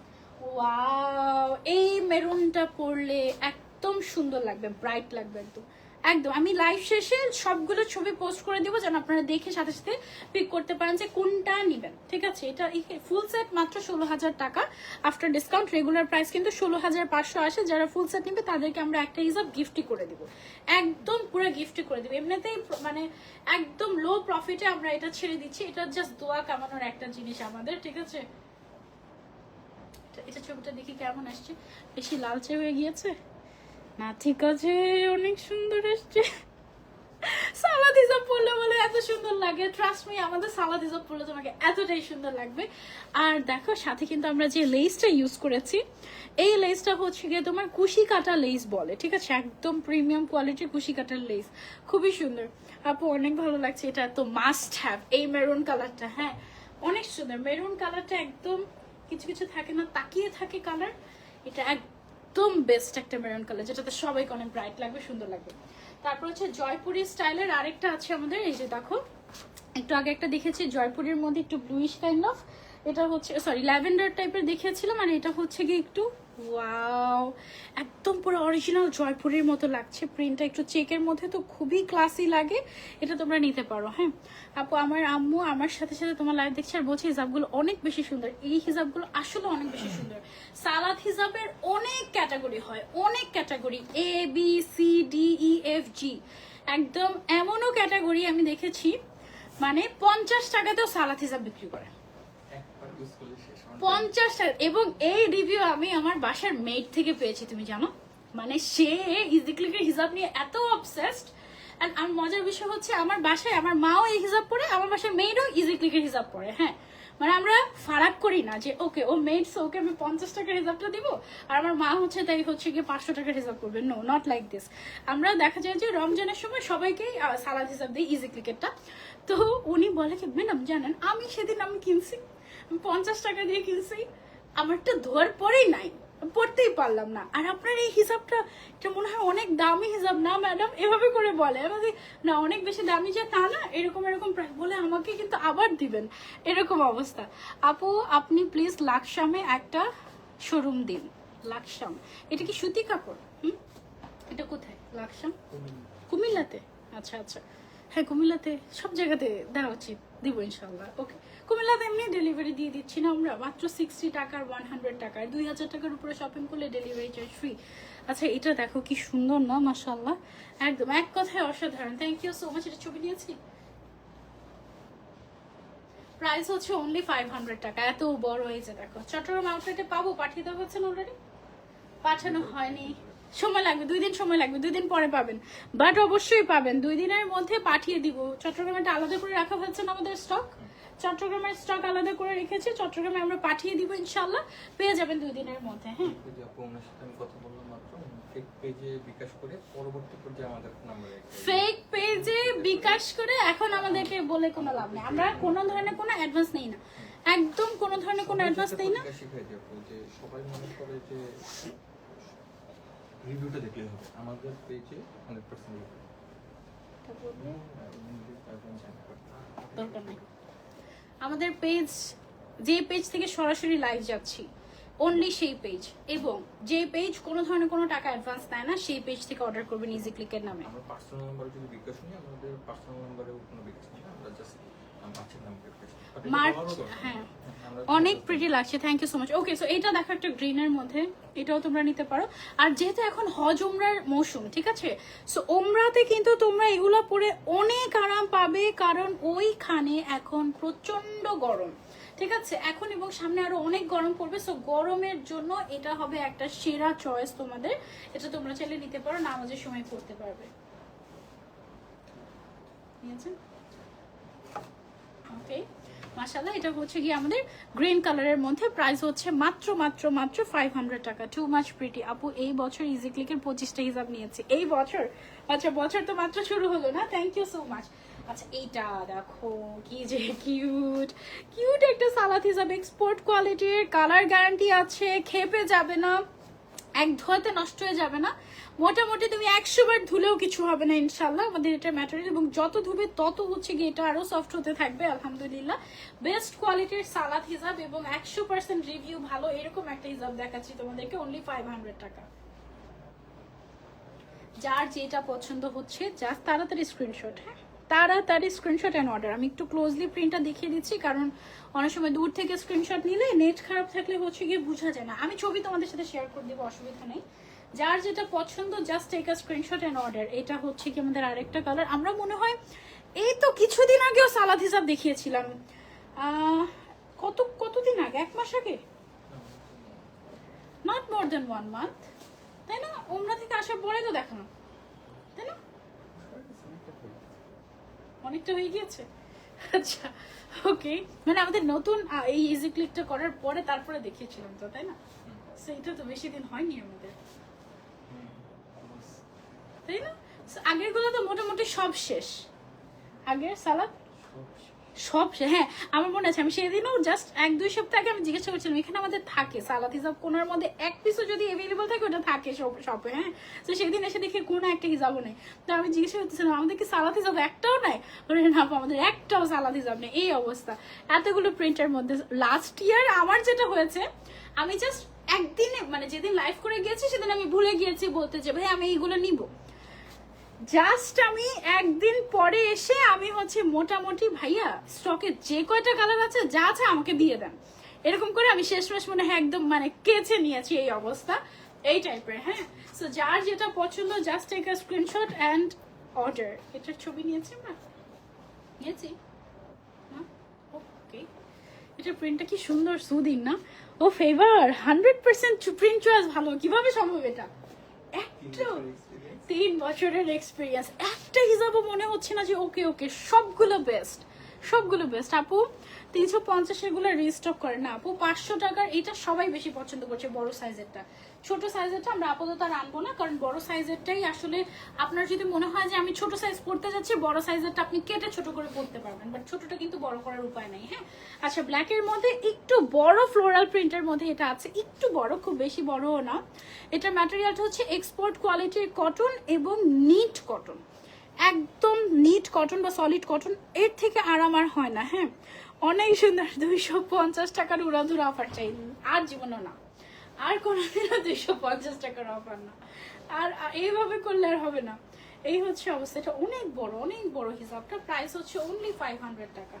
S1: ওয়াও, এই মেরুনটা পরলে একদম সুন্দর লাগবে, ব্রাইট লাগবে একদম একদম। আমি লাইভ শেষে সবগুলো ছবি পোস্ট করে দিব, যেন আপনারা দেখে সাথে সাথে পিক করতে পারেন যে কোনটা নেবেন, ঠিক আছে। এটা ফুল সেট মাত্র 16,000 টাকা আফটার ডিসকাউন্ট। রেগুলার প্রাইস কিন্তু 16,500 আসে। যারা ফুল সেট নেবে তাদেরকে আমরা একটা হিসাব গিফটই করে দিব, একদম পুরো গিফটই করে দিব। এমনিতেই মানে একদম লো প্রফিটে আমরা এটা ছেড়ে দিচ্ছি, এটা জাস্ট দোয়া কামানোর একটা জিনিস আমাদের, ঠিক আছে। এটা ছবিটা দেখি কেমন আসছে, বেশি লালচে হয়ে গিয়েছে না? ঠিক আছে, অনেক সুন্দর আসছে। সালাদ হিসাব পড়লে বলে এত সুন্দর লাগে, ট্রাস্ট মি, আমাদের সালাদ হিসাব পড়লে তোমাকে এতটাই সুন্দর লাগবে। আর দেখো, সাথে কিন্তু আমরা যে লেসটা ইউজ করেছি, এই লেসটা হচ্ছে গিয়ে তোমার কুশি কাটা লেস বলে, ঠিক আছে, একদম প্রিমিয়াম কোয়ালিটির কুশি কাটার লেস, খুবই সুন্দর আপু, অনেক ভালো লাগছে। এটা তো মাস্ট হ্যাভ, এই মেরুন কালারটা, হ্যাঁ অনেক সুন্দর মেরুন কালারটা, একদম কিছু কিছু থাকে না, তাকিয়ে থাকে কালার, এটা একদম বেস্ট একটা মেরুন কালার, যেটাতে সবাইকে অনেক ব্রাইট লাগবে, সুন্দর লাগবে। তারপর হচ্ছে জয়পুরি স্টাইলের আরেকটা আছে আমাদের, এই যে দেখো, একটু আগে একটা দেখেছি জয়পুরের মধ্যে একটু ব্লুইশ কাইন্ড অফ, এটা হচ্ছে সরি ল্যাভেন্ডার টাইপের দেখিয়েছিলাম, আর এটা হচ্ছে কি একটু ওয়াও, একদম পুরো অরিজিনাল জয়পুরের মতো লাগছে, প্রিন্টটা একটু চেকের মধ্যে, তো খুবই ক্লাসি লাগে, এটা তোমরা নিতে পারো। হ্যাঁ আপু, আমার আম্মু আমার সাথে সাথে তোমার লাইভ দেখছে আর বলছে হিজাবগুলো অনেক বেশি সুন্দর। এই হিজাবগুলো আসলে অনেক বেশি সুন্দর। সালাদ হিজাবের অনেক ক্যাটাগরি হয়, অনেক ক্যাটাগরি, ABCDEFG, একদম এমনও ক্যাটাগরি আমি দেখেছি মানে 50 টাকাতেও সালাদ হিজাব বিক্রি করে, 50 টাকা। এবং এই রিভিউ আমি আমার বাসার মেড থেকে পেয়েছি, তুমি জানো, মানে সে ইজি ক্লিকের হিসাব নিয়ে এত অবসেসড। এন্ড আমার মজার বিষয় হচ্ছে আমার বাসায় আমার মাও এই হিসাব পড়ে, আমার বাসায় মেয়েরও ইজি ক্লিকের হিসাব পড়ে। হ্যাঁ, মানে আমরা ফারাক করি না যে ওকে ও মেডস, ওকে আমি 50 টাকার হিসাবটা দিব আর আমার মা হচ্ছে তাই হচ্ছে গিয়ে 500 টাকার হিসাব করবে। No, not like this. আমরা দেখা যায় যে রমজানের সময় সবাইকেই সালাদ হিসাব দিই ইজি ক্লিকেরটা। তো উনি বলে কি ম্যাডাম জানেন, আমি সেদিন আমি কিনছি 50 টাকা দিয়ে কিনছি, আমারটা ধোয়ার পরেই নাই, পড়তেই পারলাম না। আর আপনার এই হিসাবটা, এটা মনে হয় অনেক দামি হিসাব না ম্যাডাম, এভাবে করে বলে আমাকে, না অনেক বেশি দামি যে তা না, এরকম এরকম প্রাইস বলে আমাকে কিন্তু আবার দিবেন, এরকম অবস্থা। আপু আপনি প্লিজ লাকসামে একটা শোরুম দিন। লাকসাম, এটা কি সুতি কাপড়? এটা কোথায় লাকসাম? কুমিল্লাতে? আচ্ছা আচ্ছা, হ্যাঁ কুমিল্লাতে সব জায়গাতে দেওয়া উচিত, দিব ইনশাল্লাহ। ওকে, কুমিল্লাতে এমনি ডেলিভারি দিয়ে দিচ্ছি না আমরা, মাত্র 60 টাকার 100 টাকার, 2000 টাকার উপরে শপিং করলে ডেলিভারি চার্জ ফ্রি। আচ্ছা এটা দেখো কি সুন্দর না, মাশাআল্লাহ, একদম এক কথায় অসাধারণ। Thank you so much. এটা ছবি নিয়েছি, প্রাইস হচ্ছে অনলি 500 টাকা। এত বড় হয়েছে দেখো। চট্টগ্রাম আউটলেটে পাবো, পাঠিয়ে দেওয়া হচ্ছে না অলরেডি? পাঠানো হয়নি, সময় লাগবে, 2 দিন সময় লাগবে, 2 দিন পরে পাবেন, বাট অবশ্যই পাবেন, 2 দিনের মধ্যে পাঠিয়ে দিব। চট্টগ্রামে আলাদা করে রাখা হচ্ছে না আমাদের স্টক, চট্টগ্রামের স্টক আলাদা করে রেখেছি, চট্টগ্রামে আমরা পাঠিয়ে দিব ইনশাআল্লাহ, পেয়ে যাবেন 2 দিনের মধ্যে। হ্যাঁ ফেক পেজে বিকাশ করে এখন আমাদেরকে বলে কোনো লাভ নেই, আমরা কোনো ধরনের কোনো অ্যাডভান্স নেই না, একদম কোনো ধরনের কোনো অ্যাডভান্স নেই না।
S2: সবাই মনে করে যে রিভিউটা দেখলে হবে, আমাদের পেজে 100%
S1: দরকার নেই। আমাদের পেজ, যে পেজ থেকে সরাসরি লাইভ যাচ্ছি অনলি সেই পেজ, এবং যে পেজ কোনো ধরনের কোনো টাকা অ্যাডভান্স দেয় না, সেই পেজ থেকে অর্ডার করবেন ইজি ক্লিকের নামে।
S2: আমরা পার্সোনাল নাম্বারে যদি বিকাশ নিই, আমাদের পার্সোনাল নাম্বারে কোনো বিকাশ নেই, আমরা জাস্ট বাচ্চার নাম বিকাশ।
S1: হ্যাঁ অনেক প্রিটি লাগছে, thank you so much. Okay, so এটা দেখো একটা গ্রিনের মধ্যে, এটাও তোমরা নিতে পারো। আর যেহেতু এখন হজ ওমরার মৌসুম, ঠিক আছে, সো ওমরাতে কিন্তু তোমরা এগুলা পরে অনেক আরাম পাবে, কারণ ওইখানে এখন প্রচন্ড গরম, ঠিক আছে, এখন এবং সামনে আরো অনেক গরম পড়বে, সো গরমের জন্য এটা হবে একটা সেরা চয়েস তোমাদের। এটা তোমরা চাইলে নিতে পারো, নামাজের সময় পড়তে পারবে। নিয়েছেন? ওকে মাশাআল্লাহ, এটা হচ্ছে কি আমাদের গ্রিন কালারের মধ্যে, প্রাইস হচ্ছে মাত্র মাত্র মাত্র 500 টাকা। Two much pretty. আপু এই বছর ইজি ক্লিকের 25টা হিসাব নিয়েছি। এই বছর? আচ্ছা বছর তো মাত্র শুরু হলো না, থ্যাংক ইউ সো মাচ। আচ্ছা এইটা দেখো কি যে কিউট, কিউট একটা সালাদ হিসাব, এক্সপোর্ট কোয়ালিটির, কালার গ্যারান্টি আছে, খেপে যাবে না, এক ধোয়াতে নষ্ট হয়ে যাবে না, মোটামুটি তুমি 100 বার ধুলেও কিছু হবে না ইনশাল্লাহ। আমাদের এটা ম্যাটেরিয়াল, এবং যত ধুবে তত হচ্ছে কি এটা আরো সফট হতে থাকবে আলহামদুলিল্লাহ। বেস্ট কোয়ালিটির সালাদ হিসাব এবং 100% রিভিউ ভালো, এরকম একটা হিসাব দেখাচ্ছি তোমাদেরকে অনলি 500 টাকা। যার যেটা পছন্দ হচ্ছে জাস্ট তাড়াতাড়ি স্ক্রিনশট, হ্যাঁ তাড়াতাড়ি স্ক্রিনশট অ্যান্ড অর্ডার। আমি একটু ক্লোজলি প্রিন্টটা দেখিয়ে দিচ্ছি, কারণ অনেক সময় দূর থেকে স্ক্রিনশট নিলে নেট খারাপ থাকলে হচ্ছে গিয়ে বোঝা যায় না। আমি ছবি তোমাদের সাথে শেয়ার করে দেবো, অসুবিধা নেই। যার যেটা পছন্দ just take a screenshot and order. এটা হচ্ছে কি আমাদের আরেকটা কালার, আমরা মনে হয় এই তো কিছুদিন আগেও সালাদ হিসাব দেখিয়েছিলাম, কতদিন আগে, 1 মাস আগে, নট মোর দেন 1 মান্থ, তাই না? ওমরা থেকে আসার পরে তো দেখানো, তাই না? অনেকটা হয়ে গিয়েছে। আচ্ছা ওকে, মানে আমাদের নতুন এই ইজি ক্লিকটা করার পরে তারপরে দেখিয়েছিলাম তো, তাই না? সেইটা তো বেশি দিন হয়নি আমাদের, তাই না? আগের গুলো তো মোটামুটি সব শেষ, আগের সালাদ সব শেষ। হ্যাঁ আমার মনে আছে, আমি সেদিনও জাস্ট 1-2 সপ্তাহ আগে আমি জিজ্ঞাসা করছিলাম, এখানে আমাদের থাকে সালাদ হিসাব কোনার মধ্যে 1 পিসও যদি অ্যাভেলেবল থাকে ওটা থাকে শপে, হ্যাঁ। তো সেদিন এসে দেখে কোনো একটা হিসাবও নেই, তো আমি জিজ্ঞাসা করতেছিলাম আমাদের কি সালাদ হিসাব একটাও নাই? বলে না আমাদের একটাও সালাদ হিসাব নেই। এই অবস্থা এতগুলো প্রিন্টের মধ্যে। লাস্ট ইয়ার আমার যেটা হয়েছে, আমি জাস্ট একদিনে, মানে যেদিন লাইভ করে গিয়েছি সেদিন আমি ভুলে গিয়েছি বলতে যে ভাই আমি এইগুলো নিব, জাস্ট আমি একদিন পরে এসে আমি হচ্ছে মোটামুটি ভাইয়া স্টকে যে কয়টা কালার আছে যা আছে আমাকে দিয়ে দেন, এরকম করে আমি শেষমেশ মনে হয় একদম মানে কেচে নিয়েছি, এই অবস্থা এই টাইপের। হ্যাঁ, সো যার যেটা পছন্দ just take a screenshot and order. এটার ছবি নিয়েছি আমরা, নিয়েছি না? ওকে, এটার প্রিন্টটা কি সুন্দর, সুদিং না? ও ফেভার 100% প্রিন্ট চয়েস ভালো, কিভাবে সম্ভব এটা? একটা 3 বছরের এক্সপিরিয়েন্স, একটা হিসাবও মনে হচ্ছে না যে ওকে ওকে, সবগুলো বেস্ট, সবগুলো বেস্ট আপু। 350 এগুলো রিস্টক করে না আপু, 500 টাকার এটা সবাই বেশি পছন্দ করছে, বড় সাইজেরটা। ছোট সাইজেরটা আমরা আপাতত আর আনবো না, কারণ বড় সাইজেরটাই আসলে আপনার যদি মনে হয় যে আমি ছোট সাইজ পড়তে যাচ্ছি, বড় সাইজেরটা আপনি কেটে ছোট করে পড়তে পারবেন, বাট ছোটটা কিন্তু বড় করার উপায় নাই। হ্যাঁ, আচ্ছা ব্ল্যাকের মধ্যে একটু বড় ফ্লোরাল প্রিন্টের মধ্যে এটা আছে, একটু বড়, খুব বেশি বড়ও না। এটার ম্যাটেরিয়ালটা হচ্ছে এক্সপোর্ট কোয়ালিটির কটন এবং নিট কটন, একদম নিট কটন বা সলিড কটন, এর থেকে আরাম আর হয় না। হ্যাঁ, অনেক সুন্দর। 250 টাকার উড়াধুরা অফার চাই, আর জীবনও না, আর কোনোদিনও 250 টাকার অফার না, আর এইভাবে করলে আর হবে না। এই হচ্ছে অবস্থা। এটা অনেক বড়, অনেক বড় হিসাবটা, প্রাইস হচ্ছে অনলি 500 টাকা।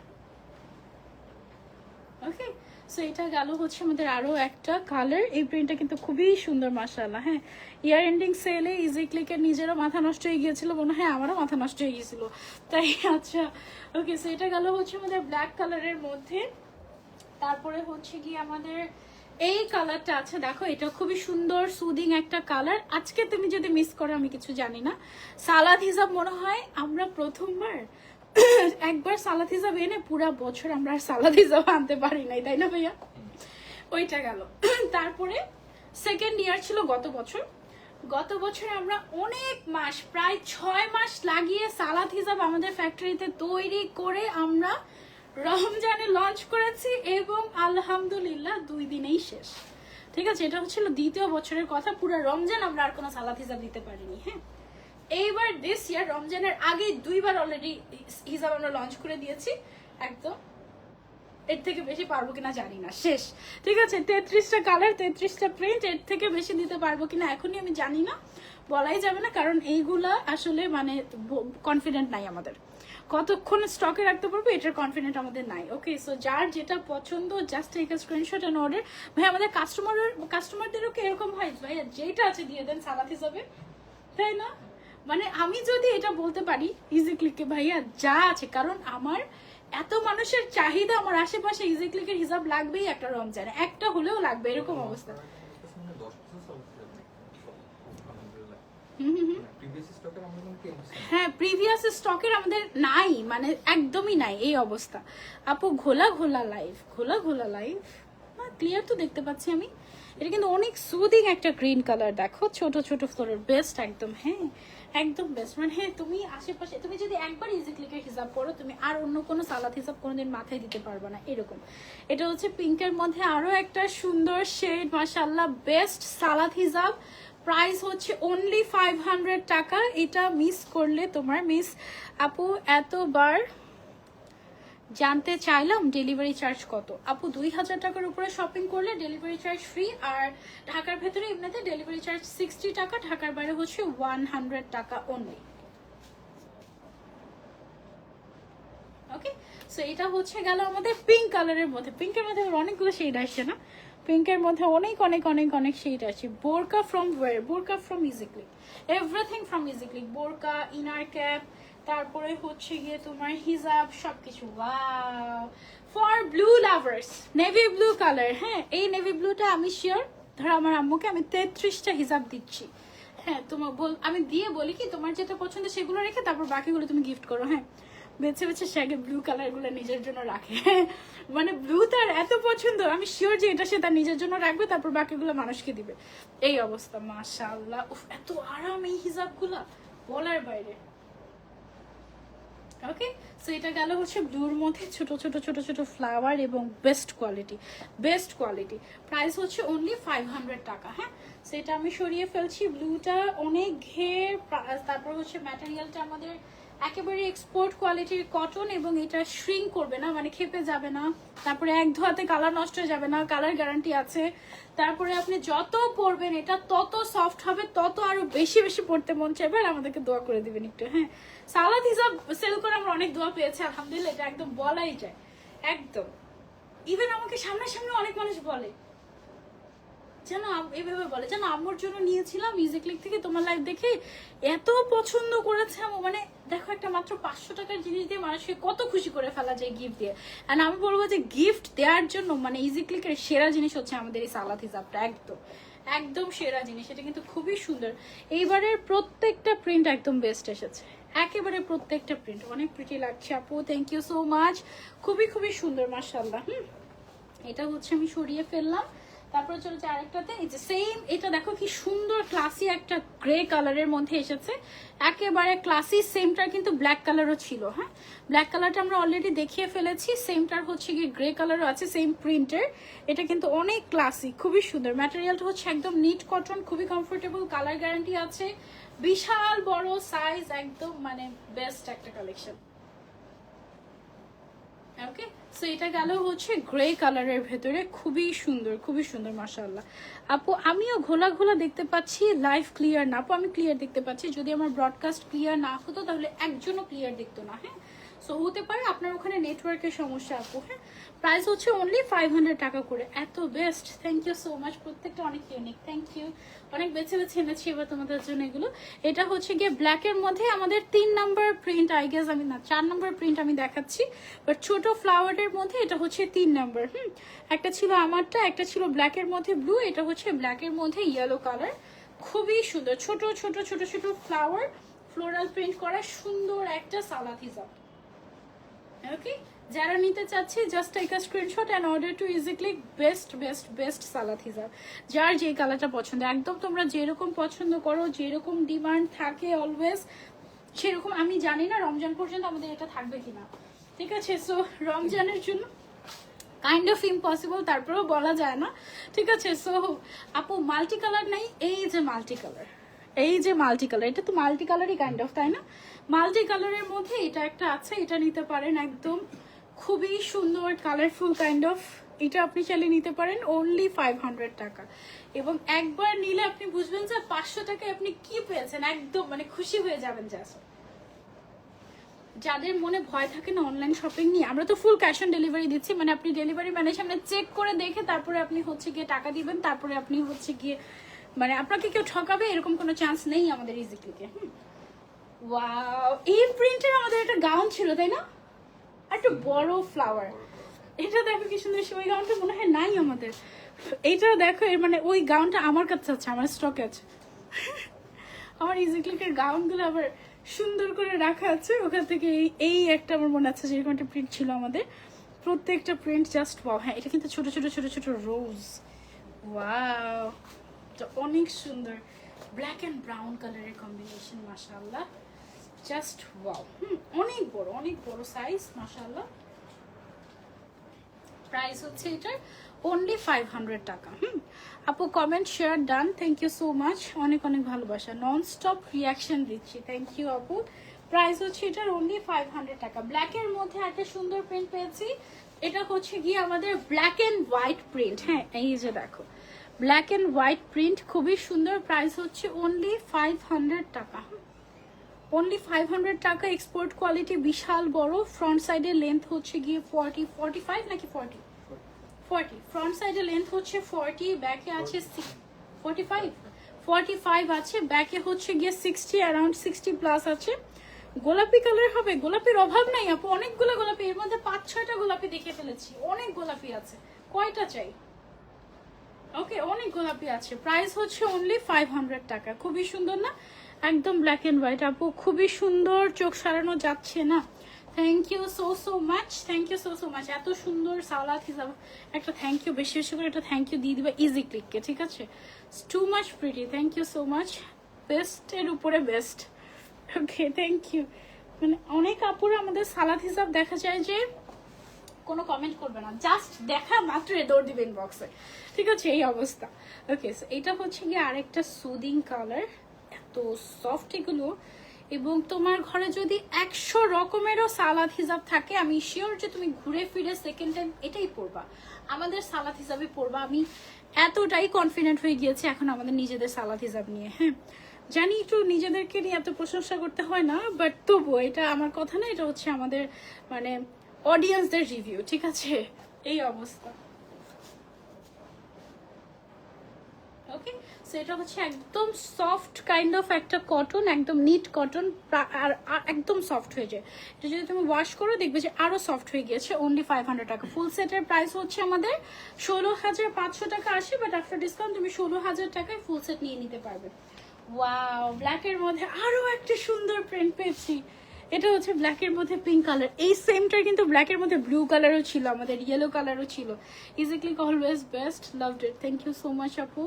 S1: ওকে, সো এটা গেল হচ্ছে আমাদের আরো একটা কালার। এই প্রিন্টটা কিন্তু খুবই সুন্দর মাশাআল্লাহ। হ্যাঁ, ইয়ার এন্ডিং সেলে ইজি ক্লিকের নিজেরও মাথা নষ্ট হয়ে গিয়েছিল, মনে হয় আমারও মাথা নষ্ট হয়ে গিয়েছিল তাই। আচ্ছা ওকে, সো এটা গেল হচ্ছে আমাদের ব্ল্যাক কালারের মধ্যে। তারপরে হচ্ছে কি আমাদের এই কালারটা আছে, দেখো এটা খুবই সুন্দর সুদিং একটা কালার। আজকে তুমি যদি মিস করো আমি কিছু জানি না। সালাদ হিসাব মনে হয় আমরা প্রথমবার একবার সালাদ হিসাব এনে পুরা বছর আমরা আর সালাদ হিসাব আনতে পারি নাই, তাই না ভাইয়া? ওইটা গেল। তারপরে সেকেন্ড ইয়ার ছিল গত বছর। গত বছর আমরা অনেক মাস, প্রায় 6 মাস লাগিয়ে সালাদ হিসাব আমাদের ফ্যাক্টরিতে তৈরি করে আমরা রমজানে লঞ্চ করেছি, এবং আলহামদুলিল্লাহ 2 দিনেই শেষ। ঠিক আছে, এটা হচ্ছিল দ্বিতীয় বছরের কথা। পুরো রমজান আমরা আর কোনো সালাদ হিসাব দিতে পারিনি। হ্যাঁ, এইবার দিস ইয়ার রমজানের আগে 2 বার অলরেডি হিসাব আমরা লঞ্চ করে দিয়েছি। একদম এর থেকে বেশি পারবো কিনা জানি না, শেষ। ঠিক আছে, 33টা কালার, 33টা প্রিন্ট, এর থেকে বেশি দিতে পারবো কিনা এখনই আমি জানি না, বলাই যাবে না, কারণ এইগুলা আসলে মানে কনফিডেন্ট নাই আমাদের কতক্ষণ স্টকে রাখতে পারবো, এটার কনফিডেন্ট আমাদের নাই। ওকে, সো যার যেটা পছন্দ just take a screenshot and order. ভাই আমাদের কাস্টমারদেরও কি এরকম হয় ভাই যেটা আছে দিয়ে দেন সালাদ হিসাবে, তাই না? মানে আমি যদি এটা বলতে পারি ইজি ক্লিকে ভাইয়া যা আছে, কারণ আমার এত মানুষের চাহিদা, আমার আশেপাশে ইজি ক্লিকের হিসাব লাগবেই একটা রমজানে, একটা হলেও লাগবে, এরকম অবস্থা। হ্যাঁ, প্রিভিয়াস স্টকের আমাদের নাই, মানে একদমই নাই এই অবস্থা। আপু ঘোলা ঘোলা লাইফ, ঘোলা ঘোলা লাইফ না, ক্লিয়ার তো দেখতে পাচ্ছি আমি। এটা কিন্তু অনেক সুদিং একটা গ্রিন কালার, দেখো ছোট ছোট ফ্লোরের, বেস্ট একদম। হ্যাঁ, একদম বেস্ট। মানে হ্যাঁ, তুমি আশেপাশে তুমি যদি একবার ইজি ক্লিকের হিসাব করো, তুমি আর অন্য কোনো সালাদ হিসাব কোনোদিন মাথায় দিতে পারবে না, এরকম। এটা হচ্ছে পিঙ্কের মধ্যে আরো একটা সুন্দর শেড, মাশাআল্লাহ, বেস্ট সালাদ হিসাব। প্রাইস হচ্ছে অনলি 500 টাকা। এটা মিস করলে তোমার মিস আপু, এতবার জানতে চাইলাম ডেলিভারি চার্জ কত। আপু 2000 টাকার উপরে শপিং করলে ডেলিভারি চার্জ ফ্রি, আর ঢাকার ভেতরে এমনিতে ডেলিভারি চার্জ 60 টাকা, ঢাকার বাইরে হচ্ছে 100 টাকা অনলি। ওকে, সো এটা হচ্ছে গেল আমাদের পিঙ্ক কালারের মধ্যে। পিঙ্কের মধ্যে অনেকগুলো শেড আসছে না, পিঙ্কের মধ্যে অনেক অনেক অনেক অনেক শেড আছে। বোরকা ফ্রম ওয়্যার? বোরকা from easy click, everything from easy click. বোরকা, ইনার ক্যাপ, তারপরে হচ্ছে গিয়ে তোমার হিজাব, সবকিছু। Wow, for blue lovers, navy blue colour. হ্যাঁ, এই নেভি ব্লুটা আমি শিওর, ধরো আমার আম্মুকে আমি 33টা হিজাব দিচ্ছি। হ্যাঁ, তোমার আমি দিয়ে বলি কি তোমার যেটা পছন্দ সেগুলো রেখে তারপর বাকিগুলো তুমি গিফট করো। হ্যাঁ, বেছে বেছে সে আগে ব্লু কালার গুলো নিজের জন্য রাখে। মানে ব্লু তার এত পছন্দ, আমি শিওর যে এটা সে তার নিজের জন্য রাখবে, তারপর বাকিগুলো মানুষকে দিবে, এই অবস্থা। মাশাআল্লাহ, উফ এত আরাম এই হিজাবগুলা, বলার বাইরে। ওকে, সো এটা গেল হচ্ছে ব্লুর মধ্যে ছোট ছোট ছোট ছোট ফ্লাওয়ার এবং best quality, best quality. Price হচ্ছে অনলি 500 টাকা। হ্যাঁ, সেটা আমি সরিয়ে ফেলছি। ব্লুটা অনেক ঘের, তারপর হচ্ছে ম্যাটেরিয়ালটা আমাদের একেবারে এক্সপোর্ট কোয়ালিটির কটন, এবং এটা শ্রিঙ্ক করবে না, মানে খেপে যাবে না, তারপরে এক ধোয়াতে কালার নষ্ট হয়ে যাবে না, কালার গ্যারান্টি আছে। তারপরে আপনি যত পরবেন এটা তত সফট হবে, তত আরো বেশি বেশি পড়তে মন চাইবে। আর আমাদেরকে দোয়া করে দিবেন একটু। হ্যাঁ, সালাদ হিসাব সেল করে আমরা অনেক দোয়া পেয়েছি আলহামদুলিল্লাহ, এটা একদম বলাই যায় একদম। ইভেন আমাকে সামনাসামনি অনেক মানুষ বলে, জানো এইভাবে বলে, জানো আম্মুর জন্য নিয়েছিলাম ইজি ক্লিক থেকে, তোমার লাইভ দেখে এত পছন্দ করেছে আম্মু। মানে দেখো, একটা মাত্র 500 টাকার জিনিস দিয়ে মানুষকে কত খুশি করে ফেলা যায় গিফট দিয়ে। এন্ড আমি বলবো যে গিফট দেওয়ার জন্য মানে ইজি ক্লিকের সেরা জিনিস হচ্ছে আমাদের এই সালাদ হিসাবটা, একদম একদম সেরা জিনিস। এটা কিন্তু খুবই সুন্দর, এইবারের প্রত্যেকটা প্রিন্ট একদম বেস্ট এসেছে। একেবারে প্রত্যেকটা প্রিন্ট অনেক প্রিটি লাগছে আপু, থ্যাংক ইউ সো মাচ। খুবই খুবই সুন্দর মাশাআল্লাহ। এটা হচ্ছে আমি সরিয়ে ফেললাম। তারপরে চলে যায় আরেকটাতে, এই যে সেম, এটা দেখো কি সুন্দর ক্লাসি একটা গ্রে কালারের মধ্যে এসেছে, একেবারে ক্লাসি। সেমটার কিন্তু ব্ল্যাক কালারও ছিল, হ্যাঁ ব্ল্যাক কালারটা আমরা অলরেডি দেখিয়ে ফেলেছি, সেমটার হচ্ছে কি গ্রে কালারও আছে সেম প্রিন্টের। এটা কিন্তু অনেক ক্লাসি, খুবই সুন্দর। ম্যাটেরিয়ালটা হচ্ছে একদম নিট কটন, খুবই কমফোর্টেবল, কালার গ্যারান্টি আছে, বিশাল বড় সাইজ, একদম মানে বেস্ট একটা কালেকশন। ওকে, সো এটা গেল হচ্ছে গ্রে কালারের ভেতরে, খুবই সুন্দর খুবই সুন্দর মাশাআল্লাহ। আপু আমিও ঘোলা ঘোলা দেখতে পাচ্ছি, লাইভ ক্লিয়ার না আপু, আমি ক্লিয়ার দেখতে পাচ্ছি। যদি আমার ব্রডকাস্ট ক্লিয়ার না হতো তাহলে একজনও ক্লিয়ার দেখতো না, হ্যাঁ সো হতে পারে আপনার ওখানে নেটওয়ার্কের সমস্যা আপু। হ্যাঁ, প্রাইস হচ্ছে অনলি 500 টাকা করে, এত best, thank you so much. প্রত্যেকটা অনেক ইউনিক, থ্যাংক ইউ। অনেক বেছে বেছে এনেছি এবার তোমাদের জন্য এগুলো। এটা হচ্ছে গিয়ে ব্ল্যাকের মধ্যে আমাদের 3 নাম্বার প্রিন্ট, আই গেস আমি না 4 নাম্বার প্রিন্ট আমি দেখাচ্ছি, বাট ছোট ফ্লাওয়ারের মধ্যে এটা হচ্ছে 3 নাম্বার। একটা ছিল আমারটা, একটা ছিল ব্ল্যাকের মধ্যে ব্লু, এটা হচ্ছে ব্ল্যাকের মধ্যে ইয়েলো কালার, খুবই সুন্দর। ছোট ছোট ছোট ছোট ফ্লাওয়ার, ফ্লোরাল প্রিন্ট করা সুন্দর একটা সালাদ হিসাব। ওকে, যারা নিতে চাচ্ছে just take a screenshot and order to easy Click. Best best best salad হিসাব, যার যে কালারটা পছন্দ, একদম তোমরা যেরকম পছন্দ করো, যেরকম ডিমান্ড থাকে অলওয়েজ সেরকম। আমি জানি না রমজান পর্যন্ত আমাদের এটা থাকবে কিনা, ঠিক আছে। সো রমজানের জন্য কাইন্ড অফ ইম্পসিবল, তারপরেও বলা যায় না, ঠিক আছে। সো আপু মাল্টি কালার নাই, এই যে মাল্টি কালার, এই যে মাল্টি কালার, এটা তো মাল্টি কালারই কাইন্ড অফ, তাই না? মাল্টি কালারের মধ্যে এটা একটা আছে, এটা নিতে পারেন, একদম খুবই সুন্দর কালারফুল কাইন্ড অফ। এটা আপনি চাইলে নিতে পারেন অনলি 500 টাকা, এবং একবার নিলে আপনি বুঝবেন যে 500 টাকায় আপনি কি পেয়েছেন, একদম মানে খুশি হয়ে যাবেন। জাস্ট যাদের মনে ভয় থাকে না অনলাইন শপিং নিয়ে, আমরা তো ফুল ক্যাশ অন ডেলিভারি দিচ্ছি, মানে আপনি ডেলিভারি ম্যানের সামনে চেক করে দেখে তারপরে আপনি হচ্ছে গিয়ে টাকা দিবেন, তারপরে আপনি হচ্ছে গিয়ে মানে আপনাকে কেউ ঠকাবে এরকম কোনো চান্স নেই আমাদের ইজিক্লিকে। ওয়াও, এই প্রিন্টের আমাদের একটা গাউন ছিল তাই না, একটা বড় ফ্লাওয়ার, এটা দেখো কি সুন্দর। ওই গাউনটা মনে হয় নাই আমাদের, এটা দেখো মানে ওই গাউনটা আমার কাছে আছে, আমার স্টকে আছে। আমার ইজিক্লিকের গাউনগুলো আবার সুন্দর করে রাখা আছে, ওখান থেকে এই একটা আমার মনে আছে যেরকম একটা প্রিন্ট ছিল আমাদের, প্রত্যেকটা প্রিন্ট জাস্ট ওয়াও। হ্যাঁ, এটা কিন্তু ছোট ছোট ছোট ছোট রোজ, ওয়াও অনেক সুন্দর, ব্ল্যাক অ্যান্ড ব্রাউন কালারের কম্বিনেশন মাশাআল্লাহ, জাস্ট ওয়াও। অনেক বড় সাইজ মাশাআল্লাহ। প্রাইস হচ্ছে এটার অনলি 500 টাকা। আপু comment share done, thank you so much, অনেক অনেক ভালোবাসা, নন স্টপ রিয়াকশন দিচ্ছি, থ্যাংক ইউ আপু। প্রাইস হচ্ছে এটার অনলি 500 টাকা। ব্ল্যাকের মধ্যে একটা সুন্দর প্রিন্ট পেয়েছি, এটা হচ্ছে গিয়ে আমাদের ব্ল্যাক অ্যান্ড হোয়াইট প্রিন্ট। হ্যাঁ, এই যে দেখো ব্ল্যাক অ্যান্ড হোয়াইট প্রিন্ট, খুবই সুন্দর। প্রাইস হচ্ছে অনলি 500 টাকা, অনলি 500 টাকা। এক্সপোর্ট কোয়ালিটি, বিশাল বড়। ফ্রন্ট সাইডের লেন্থ হচ্ছে গিয়ে 45 নাকি 40, ফ্রন্ট সাইডের লেন্থ হচ্ছে 40, ব্যাকে আছে 45 আছে, ব্যাকে হচ্ছে গিয়ে 60, অ্যারাউন্ড 60 প্লাস আছে। গোলাপি কালার হবে, গোলাপির অভাব নাই আপু, অনেকগুলো গোলাপি, এর মধ্যে 5-6টা গোলাপি দেখে ফেলেছি, অনেক গোলাপি আছে, কয়টা চাই? ওকে, অনেক গোলাপি আছে। প্রাইস হচ্ছে অনলি 500 টাকা, খুবই সুন্দর না, একদম ব্ল্যাক এন্ড হোয়াইট আপু, খুবই সুন্দর, চোখ সারানো যাচ্ছে না। Thank you so much, thank you so much. এত সুন্দর সালাদ হিসাবে একটা থ্যাংক ইউ, বেশি বেশি করে একটা থ্যাংক ইউ দিয়ে দিবা ইজি ক্লিককে, ঠিক আছে? Too much pretty, thank you so much, বেস্টের উপরে বেস্ট। ওকে, থ্যাংক ইউ। মানে অনেক আপুরা আমাদের সালাদ হিসাব দেখা যায় যে কোনো কমেন্ট করবে না, জাস্ট দেখা মাত্র দৌড় দিবে ইনবক্সে, ঠিক আছে? এই অবস্থা। ওকে, এটা হচ্ছে গিয়ে আরেকটা সুদিং কালার, এত সফট এগুলো। এবং তোমার ঘরে যদি 100 রকমেরও সালাদ হিসাব থাকে, আমি শিওর যে তুমি ঘুরে ফিরে সেকেন্ড টাইম এটাই পরবা, আমাদের সালাদ হিসাবে পরবা। আমি এতটাই কনফিডেন্ট হয়ে গিয়েছি এখন আমাদের নিজেদের সালাদ হিসাব নিয়ে। হ্যাঁ, জানি একটু নিজেদেরকে নিয়ে এত প্রশংসা করতে হয় না, বাট তবুও এটা আমার কথা না, এটা হচ্ছে আমাদের মানে অডিয়েন্সদের রিভিউ, ঠিক আছে? এই অবস্থা। ওকে, সো এটা হচ্ছে একদম সফট কাইন্ড অফ একটা কটন, একদম নিট কটন, আর একদম সফট হয়ে যায়। এটা যদি তুমি ওয়াশ করো দেখবে যে আরো সফট হয়ে গিয়েছে। অনলি 500 টাকা। ফুল সেটের প্রাইস হচ্ছে আমাদের 16,500 টাকা আসে, বাট আফটার ডিসকাউন্ট তুমি 16,000 টাকায় ফুল সেট নিয়ে নিতে পারবে। ওয়াও, ব্ল্যাকের মধ্যে আরো একটা সুন্দর প্রিন্ট পেয়েছি। এটা হচ্ছে ব্ল্যাকের মধ্যে পিঙ্ক কালার। এই সেমটার কিন্তু ব্ল্যাকের মধ্যে ব্লু কালারও ছিল, আমাদের ইয়েলো কালারও ছিল। EasyClick always best, loved it, thank you so much আপু।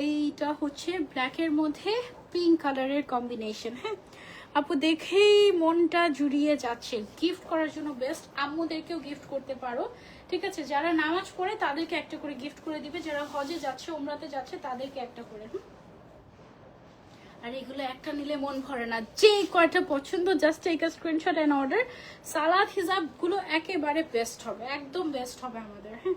S1: এইটা হচ্ছে ব্ল্যাকের মধ্যে পিঙ্ক কালারের কম্বিনেশন। হ্যাঁ আপু, দেখেই মনটা জুড়িয়ে যাচ্ছে, গিফট করার জন্য বেস্ট। আম্মুদেরকেও গিফট করতে পারো, ঠিক আছে? যারা নামাজ পড়ে তাদেরকে একটা করে গিফট করে দিবে, যারা হজে যাচ্ছে ওমরাতে যাচ্ছে তাদেরকে একটা করে। আর এগুলো একটা নিলে মন ভরে না, যে কয়টা পছন্দ just take a screenshot and order. Salad হিজাব গুলো একেবারে বেস্ট হবে, একদম বেস্ট হবে আমাদের। হ্যাঁ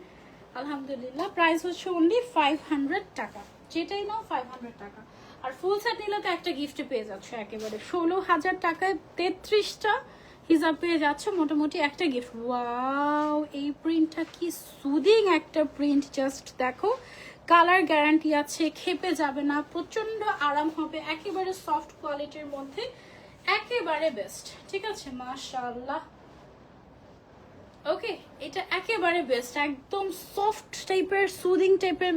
S1: আলহামদুলিল্লাহ, প্রাইস হচ্ছে অনলি 500 টাকা, যেটাই নাও 500 টাকা। আর ফুল সেট নিলে তো একটা গিফট পেয়ে যাচ্ছে একেবারে 16,000 টাকায় 33টা হিজাব পেয়ে যাচ্ছে মোটামুটি একটা গিফট। ওয়াও, এই প্রিন্টটা কি সুদিং একটা প্রিন্ট, জাস্ট দেখো। কালার গ্যারান্টি আছে, খেপে যাবে না, প্রচন্ড আরাম হবে, একেবারে সফট কোয়ালিটির মধ্যে, একেবারে বেস্ট, ঠিক আছে? মাশাআল্লাহ। ওকে, এটা একেবারে বেস্ট, একদম সফট টাইপের, সুদিং টাইপের,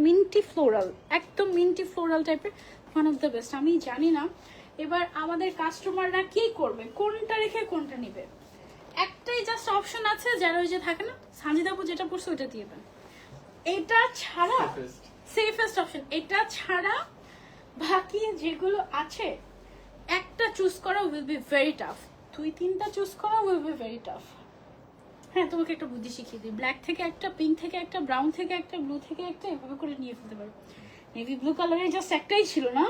S1: মিন্টি ফ্লোরাল, একদম মিন্টি ফ্লোরাল টাইপের, ওয়ান অফ দ্য বেস্ট। আমি জানি না এবার আমাদের কাস্টমাররা কি করবে, কোনটা রেখে কোনটা নিবে। একটাই জাস্ট অপশন আছে, যারা ওই যে থাকে না সানজিদাপু যেটা পড়ছে ওইটা দিয়ে দেন। এটা ছাড়া সেফেস্ট অপশন, এটা ছাড়া বাকি যেগুলো আছে একটা চুজ করা উইল বি ভেরি টাফ, 2-3টা চুজ করা উইল বি ভেরি টাফ। হ্যাঁ তোমাকে একটা বুদ্ধি শিখিয়ে দিই, ব্ল্যাক থেকে একটা, পিঙ্ক থেকে একটা, ব্রাউন থেকে একটা, ব্লু থেকে একটা, এভাবে করে নিয়ে ফেলতে পারো। নেভি ব্লু কালারের জাস্ট একটাই ছিল না?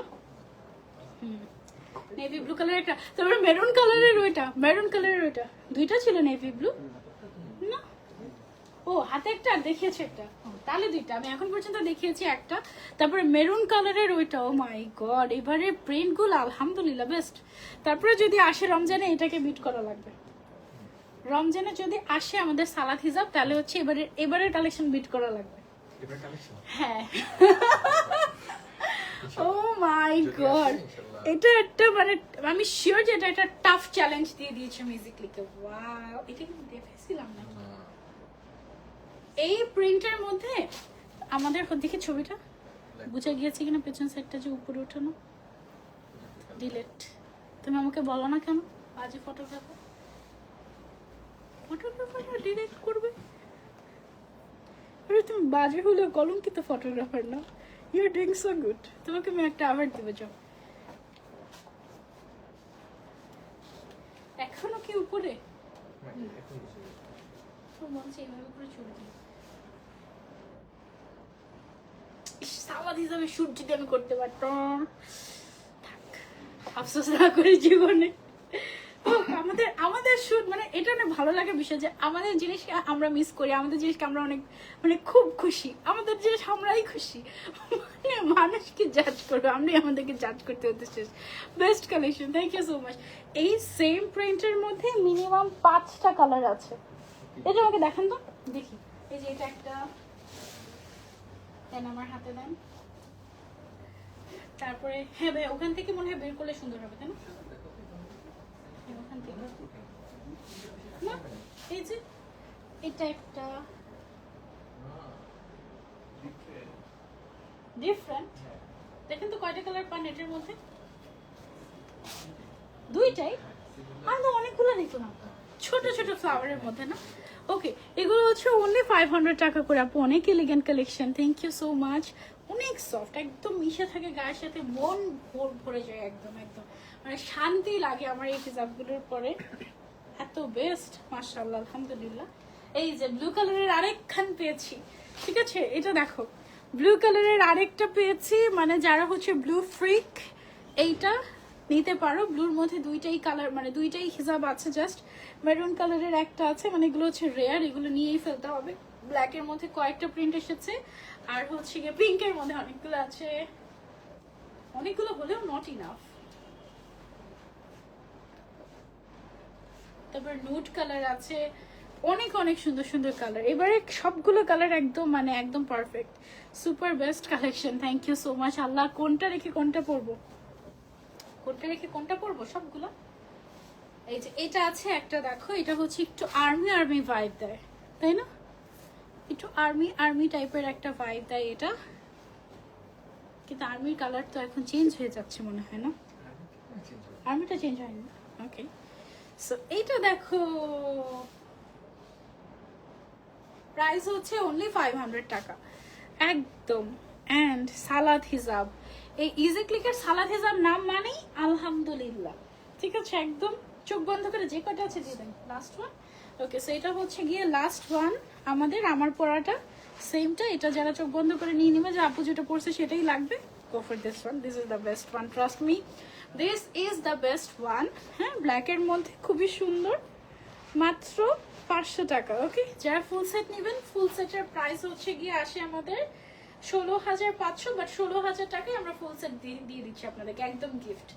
S1: নেভি ব্লু কালারের একটা, তারপরে মেরুন কালারের ওইটা, মেরুন কালারের ওইটা, দুইটা ছিল নেভি ব্লু না? ও হাতে একটা আর দেখিয়েছে একটা, তাহলে দুইটা। আমি এখন পর্যন্ত দেখিয়েছি একটা, তারপরে মেরুন কালারের ওইটা। ও মাই গড, এবারে প্রিন্ট গুলো আলহামদুলিল্লাহ বেস্ট। তারপরে যদি আসে রমজানে এটাকে বিট করা লাগবে। রমজানে যদি আসে আমাদের সালাদ হিজাব, তাহলে হচ্ছে এবারের কালেকশন বিট করা লাগবে। হ্যাঁ ও মাই গড, এটা একটা মানে আমি শিওর যে এটা একটা টাফ চ্যালেঞ্জ দিয়ে দিয়েছে মিউজিক্যালিকে। ওয়াও, এটা কিন্তু দেখেছিলাম না এই প্রিন্টের মধ্যে। আমাদের দেখি ছবিটা বুঝে গিয়েছে কিনা, পেছন সাইডটা যে উপরে ওঠানো। ডিলেট, তুমি আমাকে বলো না কেন আজ ফটোগ্রাফার ডিলেট করবে? আরে তুমি বাজে হলেও কলঙ্কিত ফটোগ্রাফার না, you are doing so good. তোমাকে আমি একটা অ্যাওয়ার্ড দেবো, যাও। এখনো কি উপরে মন চাই এভাবে করে ছবি দিই। সালাদ হিসাবে শুট যদি আমি করতে পারতাম, আফসোস না করে জীবনে। আমাদের শুট মানে এটা অনেক ভালো লাগে বিষয় যে আমাদের জিনিস আমরা মিস করি, আমাদের জিনিসকে আমরা অনেক মানে খুব খুশি, আমাদের জিনিস আমরাই খুশি। মানে মানুষ কি জাজ করবে, আমরাই আমাদেরকে জাজ করতে হতে শেষ। Best collection, thank you so much. এই সেম প্রিন্টের মধ্যে মিনিমাম 5টা কালার আছে। এটা আমাকে দেখান তো দেখি। এই যে এটা একটা দেন, আমার হাতে দেন। তারপরে হ্যাঁ ভাই, ওখান থেকে মনে হয় বের করলে সুন্দর হবে, তাই না? ওখান থেকে না, এই যে এটা একটা ডিফারেন্ট। দেখেন তো কয়টা কালার পান এটার মধ্যে? দুইটাই। আমি তো অনেকগুলো দেখলাম ছোট ছোট ফ্লাওয়ারের মধ্যে না। ওকে, এগুলো হচ্ছে অনলি 500 টাকা করে। আপু অনেক elegant collection, thank you so much. অনেক সফট, একদম মিশে থাকে গায়ের সাথে, মন ভরে যায় একদম একদম, মানে শান্তি লাগে আমার এই হিজাবগুলোর পরে। এত বেস্ট, মাশাআল্লাহ, আলহামদুলিল্লাহ। এই যে ব্লু কালারের আরেকখান পেয়েছি, ঠিক আছে? এটা দেখো, ব্লু কালারের আরেকটা পেয়েছি, মানে যারা হচ্ছে ব্লু ফ্রিক এইটা নিতে পারো। ব্লুর মধ্যে দুইটাই কালার, মানে দুইটাই হিজাব আছে, জাস্ট মেরুন কালারের একটা আছে, মানে এগুলো হচ্ছে রেয়ার, এগুলো নিয়েই ফেলতে হবে। ব্ল্যাকের মধ্যে কয়েকটা প্রিন্ট এসেছে, আর হচ্ছে গিয়ে পিঙ্কের মধ্যে অনেকগুলো আছে, অনেকগুলো হলেও নট ইনাফ। তারপর নুড কালার আছে, অনেক অনেক সুন্দর সুন্দর কালার। এবারে সবগুলো কালার একদম মানে একদম perfect, super best collection, thank you so much. আল্লাহ, কোনটা রেখে কোনটা পরবো, কোনটা রেখে কোনটা পরবো সবগুলো। এই যে এটা আছে একটা, দেখো এটা হচ্ছে একটু আর্মি ভাইব দেয়, তাই না? একটু আর্মি টাইপের একটা ভাইব দেয় এটা। কিন্তু আর্মির কালার তো এখন চেঞ্জ হয়ে যাচ্ছে মনে হয় না, আর্মিটা চেঞ্জ হয়নি। ওকে, সো এইটা দেখো, প্রাইস হচ্ছে অনলি 500 টাকা একদম। অ্যান্ড সালাদ হিজাব, এই ইজি ক্লিকের সালাদ হিজাব নাম মানেই আলহামদুলিল্লাহ, ঠিক আছে? একদম চোখ বন্ধ করে যে কটা আছে দিয়ে দেন। Last one. ওকে, সো এটা হচ্ছে গিয়ে লাস্ট ওয়ান আমাদের, আমার পড়াটা সেমটা। এটা যারা চোখ বন্ধ করে নিয়ে নেবে যে আপু যেটা পড়ছে সেটাই লাগবে, go for this one. This is the best one, trust me, this is the best one. হ্যাঁ, ব্ল্যাকের মধ্যে খুবই সুন্দর, মাত্র 500 টাকা। ওকে, যারা ফুল সেট নেবেন, ফুল সেটের প্রাইস হচ্ছে গিয়ে আসে আমাদের 16,500, বাট 16,000 টাকায় আমরা ফুল সেট দিয়ে দিচ্ছি আপনাদেরকে, একদম গিফট।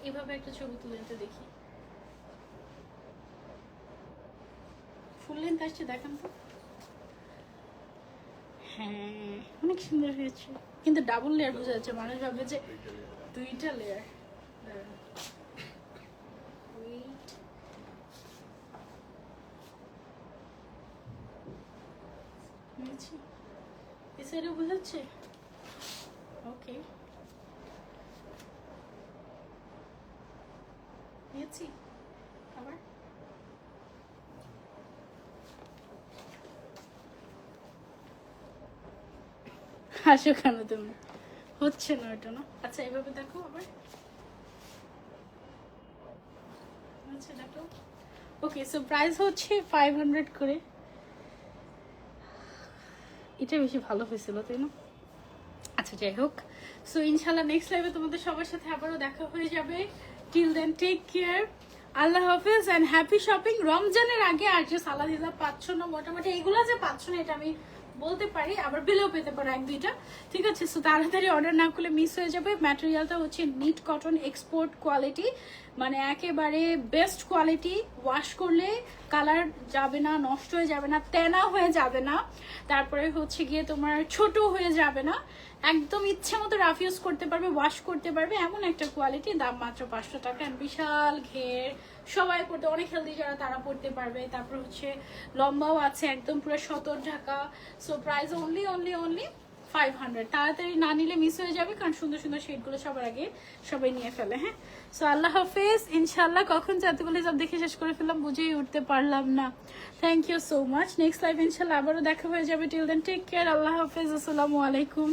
S1: এভাবে একটা ছবি তুলে নিতে দেখি, ফুল লেন্থ আসছে দেখান তো। হ্যাঁ, অনেক সুন্দর হয়েছে, কিন্তু ডাবল লেয়ার বোঝা যাচ্ছে, মানুষ ভাববে যে 2টা লেয়ার। এই সাইডে বোঝাচ্ছে। ওকে, নিয়েছি আবার। হাসো কেন তুমি, হচ্ছে না ওটা না। আচ্ছা, এভাবে দেখো আবার, আচ্ছা দেখো। ওকে, সো প্রাইস হচ্ছে 500 করে। এটা বেশি ভালো হয়েছিল তাই না? আচ্ছা, যাই হোক, সো ইনশাল্লাহ নেক্সট লাইভে তোমাদের সবার সাথে আবারও দেখা হয়ে যাবে। টিল দেন টেক কেয়ার, আল্লাহ হাফিজ অ্যান্ড হ্যাপি শপিং। রমজানের আগে আর যে সালাদ হিসাব পাচ্ছ না, মোটামুটি এগুলো যে পাচ্ছ না এটা আমি বলতে পারি, আবার বিলেও পেতে পারো 1-2টা, ঠিক আছে? সো তাড়াতাড়ি অর্ডার না করলে মিস হয়ে যাবে। ম্যাটেরিয়ালটা হচ্ছে নিট কটন এক্সপোর্ট কোয়ালিটি, মানে একেবারে বেস্ট কোয়ালিটি। ওয়াশ করলে কালার যাবে না, নষ্ট হয়ে যাবে না, তেনা হয়ে যাবে না, তারপরে হচ্ছে গিয়ে তোমার ছোট হয়ে যাবে না, একদম ইচ্ছে মতো রাফ ইউজ করতে পারবে, ওয়াশ করতে পারবে, এমন একটা কোয়ালিটি। দাম মাত্র 500 টাকা। বিশাল ঘের, সবাই পড়তে, অনেক হেলদি যারা তারা পড়তে পারবে। তারপর হচ্ছে লম্বাও আছে, একদম পুরো সতর ঢাকা। So price only 500। তাড়াতাড়ি না নিলে মিস হয়ে যাবে, কারণ সুন্দর সুন্দর শেডগুলো সবার আগে সবাই নিয়ে ফেলে। হ্যাঁ, সো আল্লাহ হাফেজ। ইনশাল্লাহ কখন এতগুলো সব দেখে শেষ করে ফেললাম বুঝেই উঠতে পারলাম না। Thank you so much. Next live ইনশাল্লাহ আবারও দেখা হয়ে যাবে। টিল দেন টেক কেয়ার, আল্লাহ হাফেজ, আসসালামু আলাইকুম।